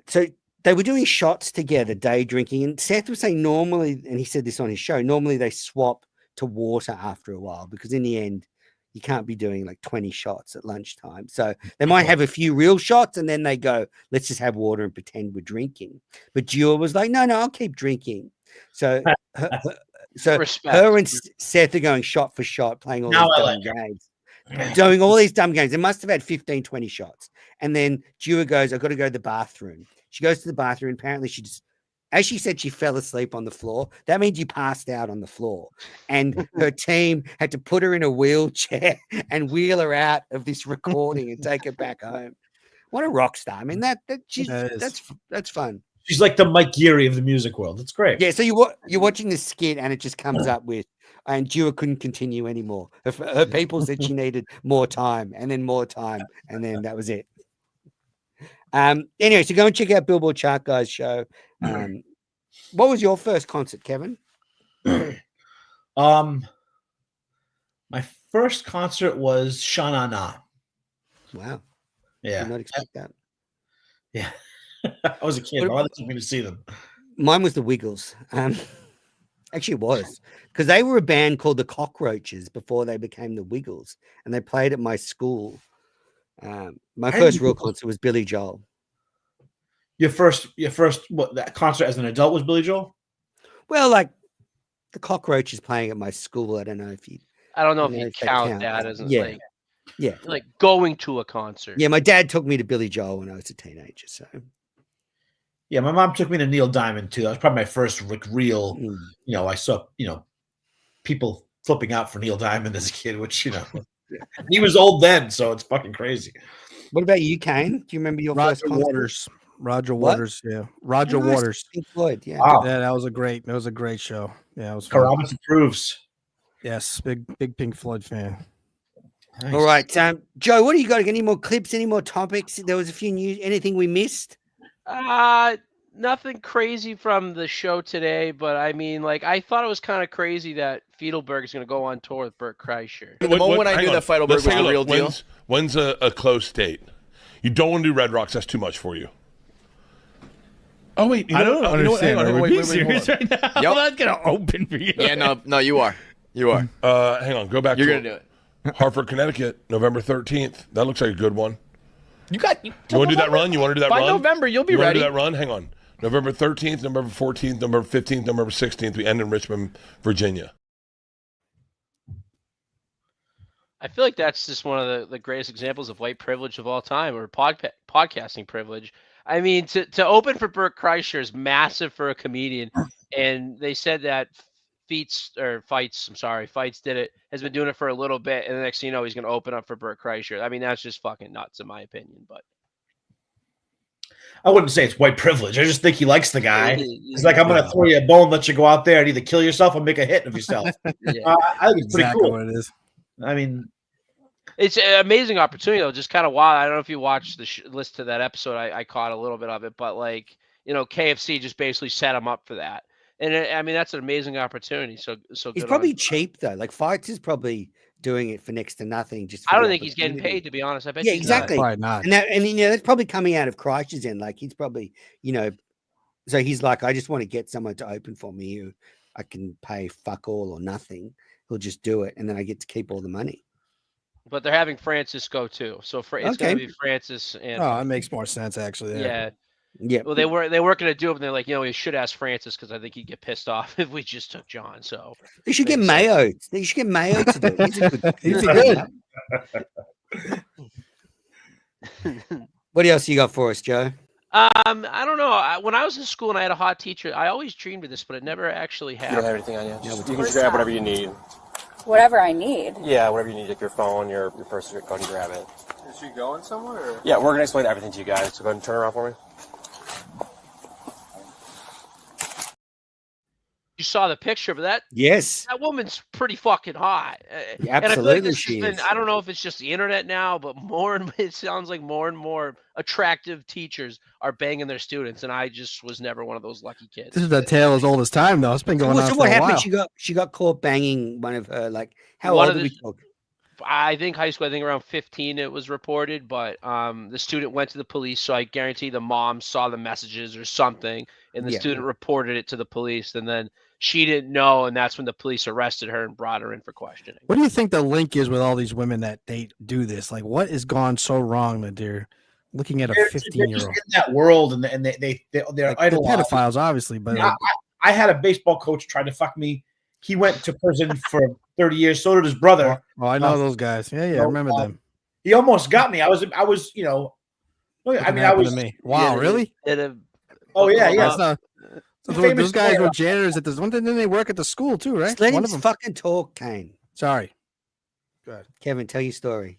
so they were doing shots together, day drinking, and Seth was saying normally, and he said this on his show, normally they swap to water after a while because in the end you can't be doing like 20 shots at lunchtime. So they might have a few real shots and then they go, let's just have water and pretend we're drinking. But Dua was like, no, I'll keep drinking. So her and Seth are going shot for shot, playing all these dumb games. Doing all these dumb games. They must have had 15, 20 shots. And then Dua goes, I've got to go to the bathroom. She goes to the bathroom. Apparently she just, as she said, she fell asleep on the floor. That means you passed out on the floor. And her team had to put her in a wheelchair and wheel her out of this recording and take her back home. What a rock star. I mean, that's fun. She's like the Mike Geary of the music world. That's great. Yeah, so you're watching this skit and it just comes up with, and Dua couldn't continue anymore. Her people said she needed more time, and then that was it. Anyway, so go and check out Billboard Chart Guys show. What was your first concert, Kevin? My first concert was Sha Na Na. Wow. Yeah. Did not expect that. Yeah. I was a kid. My mother took me to see them. Mine was the Wiggles. Actually, it was because they were a band called the Cockroaches before they became the Wiggles, and they played at my school. My first real concert was Billy Joel. Your first that concert as an adult was Billy Joel? Well, like the Cockroaches playing at my school. I don't know if you count that as like going to a concert. Yeah, my dad took me to Billy Joel when I was a teenager. So yeah, my mom took me to Neil Diamond too. That was probably my first real. I saw people flipping out for Neil Diamond as a kid, which he was old then, so it's fucking crazy. What about you, Kane? Do you remember your first concert? Roger Waters, yeah. Roger Waters. Pink Floyd, yeah. Wow. Yeah, that was a great show. Yeah, it was fun. Karamas approves. Yes, big Pink Floyd fan. Nice. All right, Joe, what do you got? Any more clips? Any more topics? There was a few news. Anything we missed? Nothing crazy from the show today, but I mean, like, I thought it was kind of crazy that Feidelberg is going to go on tour with Bert Kreischer. The moment when I knew that Feidelberg was a real deal. When's a close date? You don't want to do Red Rocks. That's too much for you. Oh wait, I don't understand. Are we being serious right now? Yep. I'm not gonna open for you. Yeah, no, you are. You are. Hang on, go back. You're gonna do it. Hartford, Connecticut, November 13th. That looks like a good one. You want to do that run? You want to do that By run? November, you'll be you ready. Want to do that run? Hang on. November 13th, November 14th, November 15th, November 16th. We end in Richmond, Virginia. I feel like that's just one of the greatest examples of white privilege of all time, or podcasting privilege. I mean, to open for Bert Kreischer is massive for a comedian, and they said that Fights did it, has been doing it for a little bit, and the next thing you know, he's going to open up for Bert Kreischer. I mean, that's just fucking nuts in my opinion. But I wouldn't say it's white privilege. I just think he likes the guy. He's like, I'm going to throw you a bone, let you go out there and either kill yourself or make a hit of yourself. I think it's pretty cool. What it is. I mean, it's an amazing opportunity though. Just kind of wild. I don't know if you watched the list to that episode. I caught a little bit of it, but like, KFC just basically set him up for that. And I mean, that's an amazing opportunity. So he's probably cheap though. Like Fights is probably doing it for next to nothing. Just I don't think he's getting paid, to be honest. I bet. Yeah, exactly. Probably not. And that's probably coming out of Kreischer's end. Like he's probably, so he's like, I just want to get someone to open for me who I can pay fuck all or nothing. He'll just do it, and then I get to keep all the money. But they're having Francis go too, so it's going to be Francis and. Oh, it makes more sense actually. Yeah. Yeah. Well, they weren't going to do it, but they're like, we should ask Francis because I think he'd get pissed off if we just took John. So they should get Mayo. They should get Mayo to do it. He's good. What else you got for us, Joe? I don't know. When I was in school and I had a hot teacher, I always dreamed of this, but it never actually happened. You don't have anything on you? You can just grab whatever you need. Whatever I need? Yeah, whatever you need, like your phone, your purse, go ahead and grab it. Is she going somewhere? Or? Yeah, we're going to explain everything to you guys, so go ahead and turn around for me. You saw the picture, but that woman's pretty fucking hot. Yeah, absolutely, she is. I don't know if it's just the internet now, but it sounds like more and more attractive teachers are banging their students, and I just was never one of those lucky kids. This is a tale as old as time, though. It's been going on for a while. So what happened? She got caught banging one of her. Like, how old are we talking? I think high school. I think around 15 it was reported, but the student went to the police, so I guarantee the mom saw the messages or something, and the student reported it to the police, and then she didn't know, and that's when the police arrested her and brought her in for questioning. What do you think the link is with all these women that they do this? Like, what has gone so wrong that they're looking at a 15-year-old in that world, and they're like pedophiles, obviously? But I had a baseball coach try to fuck me. He went to prison for 30 years. So did his brother. Oh, I know those guys. Yeah, I remember them. He almost got me. I was. I was. Wow, really? Oh yeah. Those guys were janitors at this one. Didn't they work at the school too, right? Let him fucking talk, Kane. Sorry. Go ahead. Kevin, tell your story.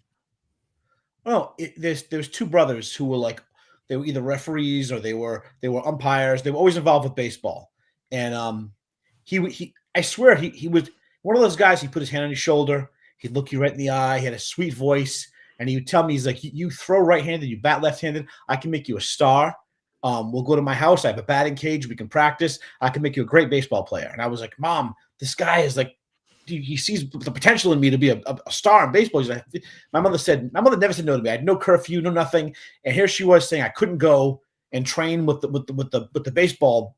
Well, there's two brothers who were like, they were either referees or they were umpires. They were always involved with baseball. And he I swear he was one of those guys. He put his hand on your shoulder. He'd look you right in the eye. He had a sweet voice, and he would tell me, he's like, you throw right-handed, you bat left-handed. I can make you a star. We'll go to my house. I have a batting cage. We can practice. I can make you a great baseball player. And I was like, Mom, this guy is like, he sees the potential in me to be a star in baseball. He's like, my mother never said no to me. I had no curfew, no nothing. And here she was saying I couldn't go and train with the baseball,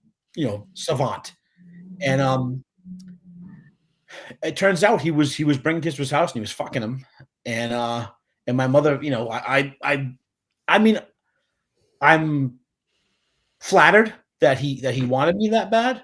savant. And it turns out he was bringing kids to his house and he was fucking him. And my mother, I mean, I'm flattered that he wanted me that bad,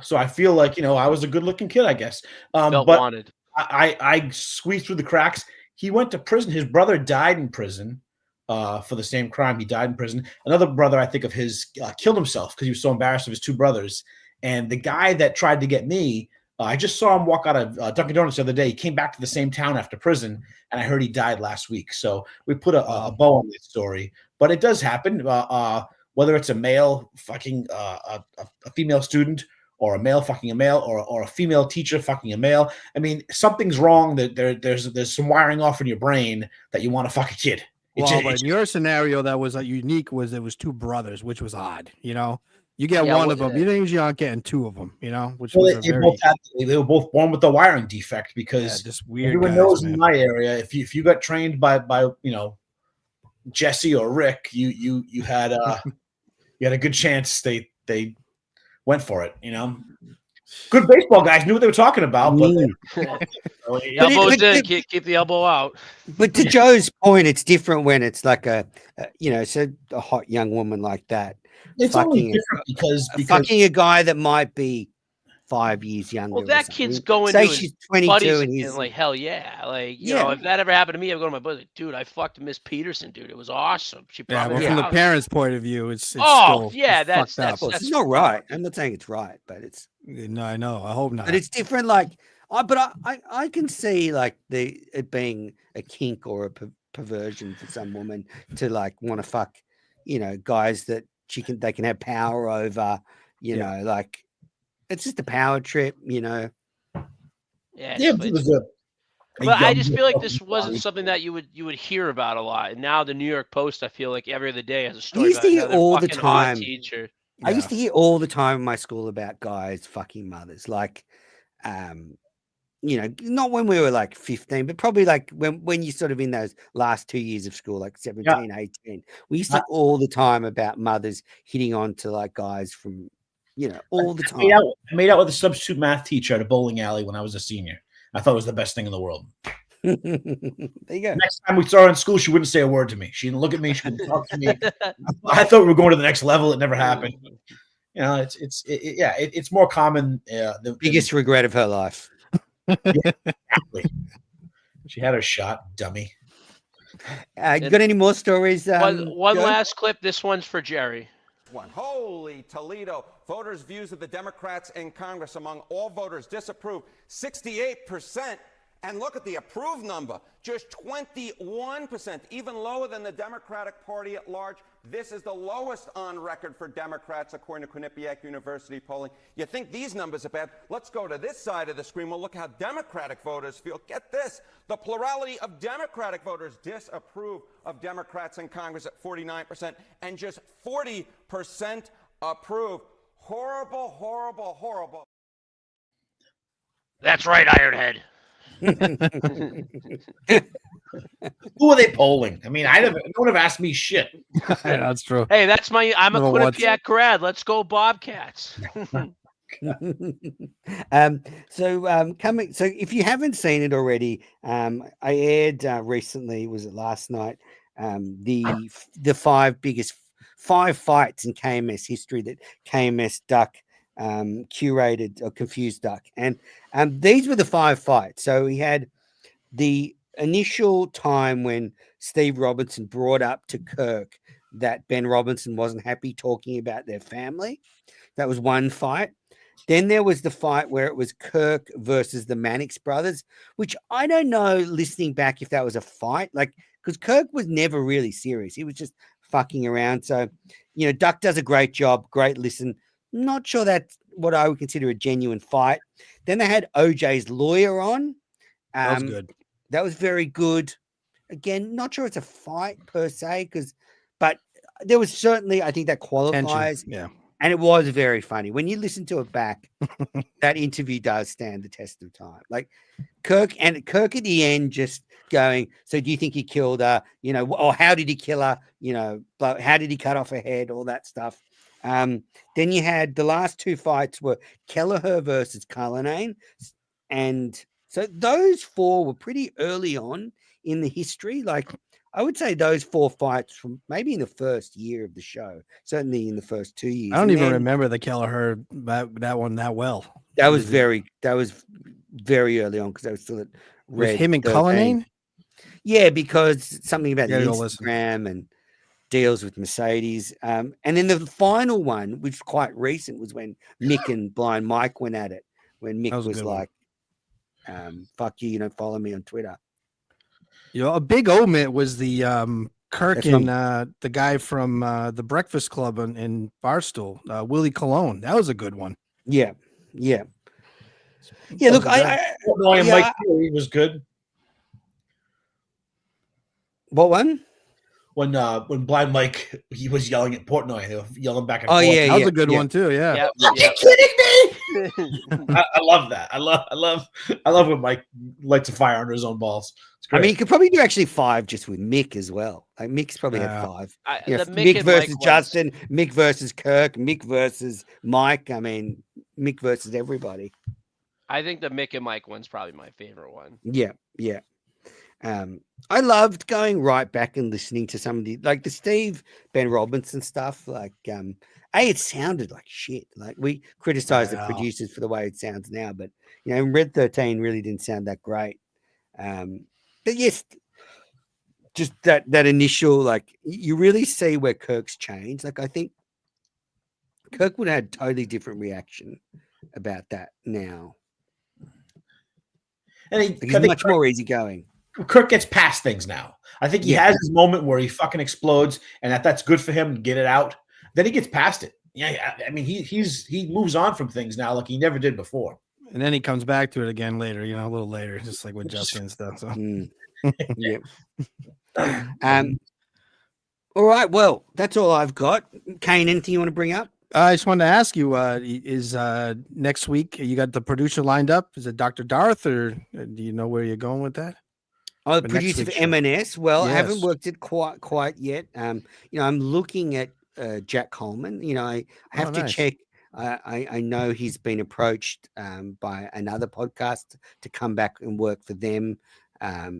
so I feel like, I was a good looking kid, I guess. But wanted. I squeezed through the cracks. He went to prison. His brother died in prison for the same crime. He died in prison. Another brother, I think of his, killed himself because he was so embarrassed of his two brothers. And the guy that tried to get me, I just saw him walk out of Dunkin' Donuts the other day. He came back to the same town after prison, and I heard he died last week. So we put a bow on this story. But it does happen, whether it's a male fucking a female student, or a male fucking a male, or a female teacher fucking a male. I mean, something's wrong. That there's some wiring off in your brain that you want to fuck a kid. But in your scenario, that was unique. Was it was two brothers, which was odd. You get one of them. You think you're not getting two of them. Which was they were both born with a wiring defect because just weird. Everyone knows in my area, if you got trained by Jesse or Rick, you had a good chance they went for it. Good baseball guys knew what they were talking about, but keep the elbow out. But to Joe's point, it's different when it's like a hot young woman like that. It's only different because fucking a guy that might be 5 years younger. Well, that kid's going say to she's 22 and he's like, hell yeah. Like, if that ever happened to me, I'd go to my buddy, like, dude, I fucked Miss Peterson, dude. It was awesome. She from the parents' point of view, it's that's it's not right. I'm not saying it's right, but it's no, I know. I hope not. But it's different. Like, I can see like it being a kink or a perversion for some woman to like want to fuck, guys that they can have power over, like it's just a power trip, Yeah. It was a But I just young- feel like this wasn't something that you would hear about a lot. And now the New York Post, I feel like every other day has a I story used about to hear another all the fucking hot time. teacher. I used to hear all the time in my school about guys fucking mothers, like, not when we were like 15, but probably like when you're sort of in those last 2 years of school, like 17, 18. We used to all the time about mothers hitting on to like guys from, all the time. I made out with a substitute math teacher at a bowling alley when I was a senior. I thought it was the best thing in the world. There you go. Next time we saw her in school, she wouldn't say a word to me. She didn't look at me. She wouldn't talk to me. I thought we were going to the next level. It never happened. It's more common. Biggest regret of her life. Exactly. She had her shot, dummy. You got any more stories? One Joe? last clip. This one's for Jerry. Holy Toledo. Voters' views of the Democrats in Congress among all voters disapprove 68%. And look at the approved number, just 21%, even lower than the Democratic Party at large. This is the lowest on record for Democrats, according to Quinnipiac University polling. You think these numbers are bad? Let's go to this side of the screen. We'll look how Democratic voters feel. Get this. The plurality of Democratic voters disapprove of Democrats in Congress at 49%, and just 40% approve. Horrible, horrible, horrible. That's right, Ironhead. Who are they polling? I mean, no one have asked me shit. That's true. Hey, I'm a Number one. Quinnipiac grad. Let's go Bobcats. So if you haven't seen it already, I aired recently, was it last night, the five fights in KMS history that KMS Duck curated or Confused Duck, and these were the 5 fights. So we had the initial time when Steve Robinson brought up to Kirk that Ben Robinson wasn't happy talking about their family. That was one fight. Then there was the fight where it was Kirk versus the Mannix brothers, which I don't know, listening back, if that was a fight, like, because Kirk was never really serious. He was just fucking around. So, Duck does a great job. Great listen. Not sure that's what I would consider a genuine fight. Then they had OJ's lawyer on. That was good. That was very good. Again, not sure it's a fight per se, but there was certainly, I think that qualifies. Tension. Yeah. And it was very funny. When you listen to it back, that interview does stand the test of time. Like Kirk at the end just going, so do you think he killed her? Or how did he kill her? How did he cut off her head? All that stuff. Then you had the last 2 fights were Kelleher versus Cullinane. And so those 4 were pretty early on in the history. Like I would say those 4 fights from maybe in the first year of the show, certainly in the first 2 years. I don't even remember the Kelleher that one that well. That was very early on because I was still at Red. With him and Cullinane? Yeah, because something about Yeah, the go Instagram and deals with Mercedes. And then the final one, which was quite recent, was when Mick and Blind Mike went at it. When Mick was like, fuck you, follow me on Twitter. A big omit was the Kirk and the guy from the Breakfast Club in Barstool, Willie Colon. That was a good one. Yeah. Look, Mike Theory was good. What one? When Blind Mike, he was yelling at Portnoy, they were yelling back and forth. forth. That was a good one too. Yeah. Are you kidding me? I love that. I love when Mike lights a fire under his own balls. I mean, you could probably do actually 5 just with Mick as well. Like Mick's probably had 5. Mick versus Justin, Mick versus Kirk, Mick versus Mike. I mean, Mick versus everybody. I think the Mick and Mike one's probably my favorite one. Yeah. I loved going right back and listening to some of the Steve Ben Robinson stuff. Like, it sounded like shit. Like we criticized the producers for the way it sounds now, but Red 13 really didn't sound that great. But yes, just that initial, like, you really see where Kirk's changed. Like, I think Kirk would have had a totally different reaction about that now. And he's much more easygoing. Kirk gets past things now. I think he has his moment where he fucking explodes, and that's good for him to get it out. Then he gets past it. Yeah, I mean, he moves on from things now like he never did before. And then he comes back to it again later, a little later, just like with Justin and stuff. So yeah. All right. Well, that's all I've got. Kane, anything you want to bring up? I just wanted to ask you: is next week you got the producer lined up? Is it Dr. Darth, or do you know where you're going with that? Oh, the producer for MNS. Well, I haven't worked it quite yet. I'm looking at Jack Coleman. I have to check. I know he's been approached by another podcast to come back and work for them.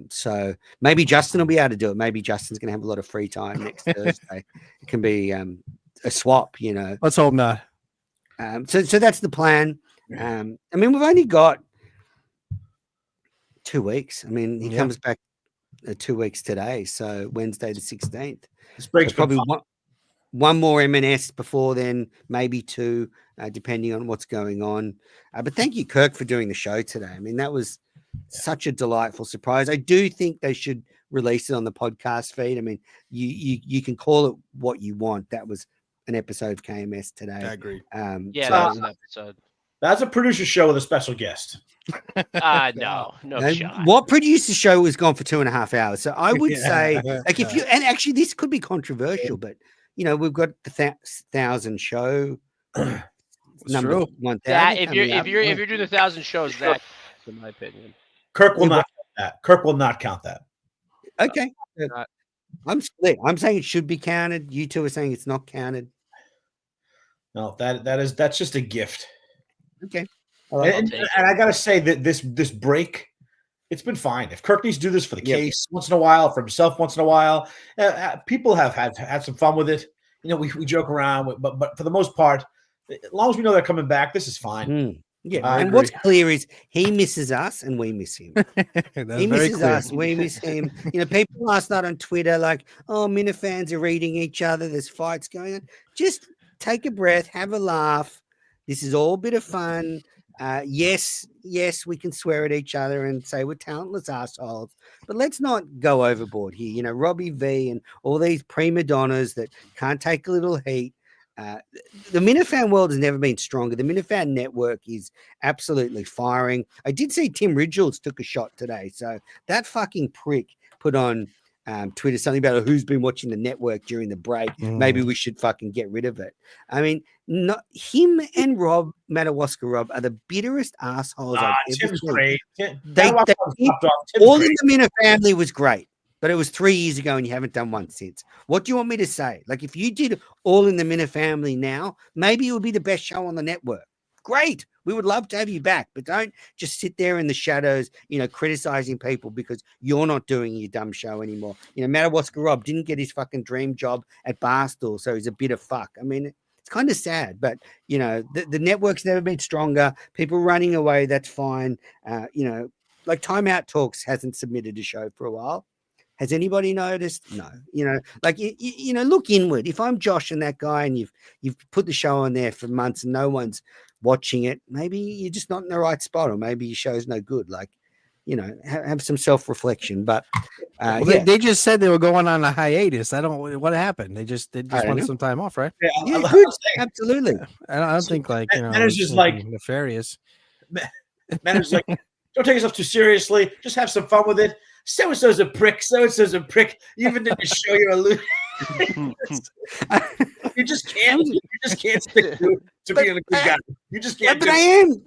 So maybe Justin will be able to do it. Maybe Justin's going to have a lot of free time next Thursday. It can be a swap, Let's hope not. So that's the plan. I mean, we've only got 2 weeks. I mean, he comes back 2 weeks today, so Wednesday the 16th. This break's probably one more MNS before then, maybe two, depending on what's going on. But thank you, Kirk, for doing the show today. I mean, that was such a delightful surprise. I do think they should release it on the podcast feed. I mean, you can call it what you want. That was an episode of KMS today. I agree. That was an episode. That's a producer show with a special guest. No shot. What producer show was gone for 2.5 hours? So I would say, like, if you, and actually this could be controversial, but we've got the 1,000 show number 1,000. If you're doing 1,000 shows, that's in my opinion. Kirk will not count that. Kirk will not count that. Okay. I'm split. I'm saying it should be counted. You two are saying it's not counted. No, that's just a gift. Okay. And I gotta say that this break, it's been fine. If Kirk needs to do this for the case once in a while, for himself once in a while, people have had some fun with it. We joke around, but for the most part, as long as we know they're coming back, this is fine. And what's clear is he misses us and we miss him. He misses us, we miss him. People last night on Twitter like, oh, Minifans are reading each other. There's fights going on. Just take a breath, have a laugh. This is all a bit of fun. Yes, we can swear at each other and say we're talentless assholes, but let's not go overboard here. Robbie V and all these prima donnas that can't take a little heat. The Minifan world has never been stronger. The Minifan network is absolutely firing. I did see Tim Ridgels took a shot today. So that fucking prick put on Twitter something about who's been watching the network during the break. Maybe we should fucking get rid of it. I mean, not him and Rob Madawaska Rob are the bitterest assholes I've ever Tim's seen. great. All in the Minna family was great, but it was 3 years ago and you haven't done one since. What do you want me to say? Like, if you did All in the Minna family now, maybe it would be the best show on the network. Great. We would love to have you back, but don't just sit there in the shadows, criticizing people because you're not doing your dumb show anymore. Madawaska Rob didn't get his fucking dream job at Barstool, so he's a bit of fuck. I mean, it's kind of sad, but the network's never been stronger. People running away, that's fine. Like Timeout Talks hasn't submitted a show for a while. Has anybody noticed? No. Look inward. If I'm Josh and that guy, and you've put the show on there for months and no one's watching it, maybe you're just not in the right spot, or maybe your show's no good. Like, have some self-reflection. But they just said they were going on a hiatus. What happened? They just wanted some time off, right? Yeah, good. Absolutely. I don't think like it's just like nefarious. Manager's like, don't take yourself too seriously. Just have some fun with it. So and so's a prick. So and so's a prick. You even did the show. You're a loser. You just can't stick to being a good guy. You just can't. But I am.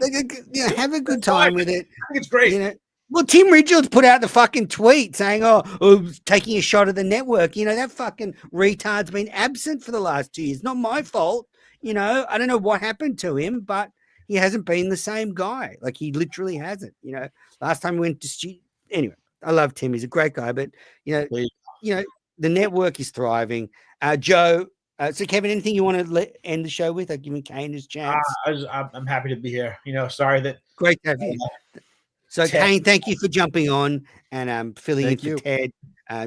Have a good time with it. I think it's great. Well, Tim Ridgels put out the fucking tweet saying, oh, taking a shot at the network. That fucking retard's been absent for the last 2 years. Not my fault. I don't know what happened to him, but he hasn't been the same guy. Like, he literally hasn't. Last time we went to studio. Anyway, I love Tim. He's a great guy, but the network is thriving. Joe. So, Kevin, anything you want to end the show with? I've given Kane his chance. I'm happy to be here. Sorry that. Great to have you. So, Ted. Kane, thank you for jumping on and filling in for Ted.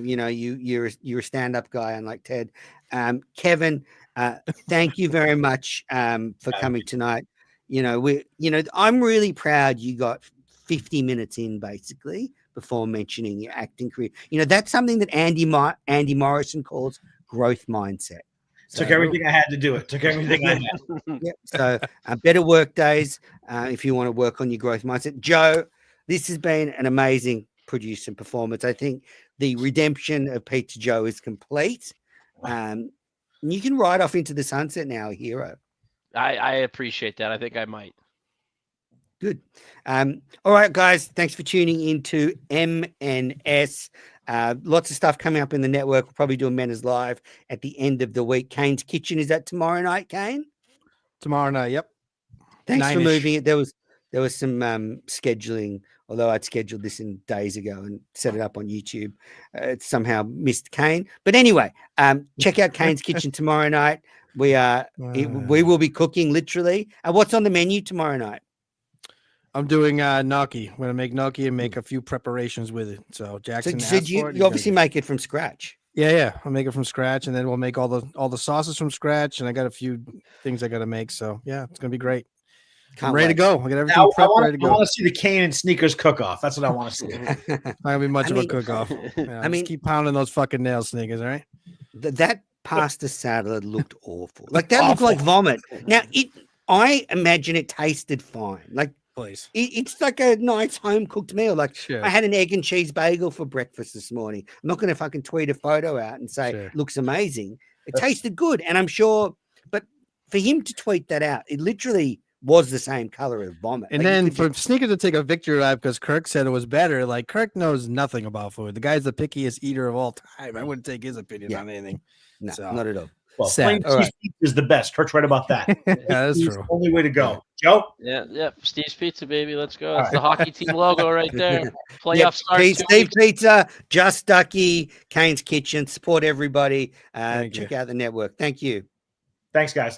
You're a stand-up guy, unlike Ted. Kevin, thank you very much for coming tonight. I'm really proud you got 50 minutes in, basically, before mentioning your acting career. You know, that's something that Andy Morrison calls growth mindset. Took everything I had to do it. Took everything I had. Yep. So better work days if you want to work on your growth mindset. Joe, this has been an amazing producer and performance. I think the redemption of Pizza Joe is complete. You can ride off into the sunset now, hero. I appreciate that. I think I might. Good. All right, guys. Thanks for tuning into MNS. Lots of stuff coming up in the network. We'll probably do a Menace Live at the end of the week. Kane's Kitchen, is that tomorrow night, Kane? Tomorrow night, yep. Thanks 9-ish. for moving it. There was some scheduling, although I'd scheduled this in days ago and set it up on YouTube. It somehow missed Kane. But anyway, check out Kane's Kitchen tomorrow night. We will be cooking literally. What's on the menu tomorrow night? I'm doing gnocchi. I'm gonna make gnocchi and make a few preparations with it. So Jackson, So you obviously make it from scratch. Yeah. I'll make it from scratch, and then we'll make all the sauces from scratch. And I got a few things I got to make. So yeah, it's gonna be great. I'm ready to go. I got everything prepped, ready to go. I want to see the Kane and Sneakers cook-off. That's what I want to see. Not gonna be much of a cook-off. Yeah, I mean, keep pounding those fucking nail, Sneakers. All right. That pasta salad looked awful. Like that looked like vomit. Now I imagine it tasted fine. Like. Please. It's like a nice home cooked meal. Like Sure. I had an egg and cheese bagel for breakfast this morning. I'm not going to fucking tweet a photo out and say looks amazing. It tasted good, and I'm sure. But for him to tweet that out, it literally was the same color as vomit. And then for Sneaker to take a victory lap because Kirk said it was better. Like Kirk knows nothing about food. The guy's the pickiest eater of all time. I wouldn't take his opinion on anything. No, not at all. Well, plain cheese pizza is the best. Kirk's right about that. That's It's true. the only way to go. Joe? Yeah. Steve's Pizza, baby. Let's go. That's the hockey team logo right there. Playoff start. Steve Pizza, Just Ducky, Kane's Kitchen. Support everybody. Check out the network. Thank you. Thanks, guys.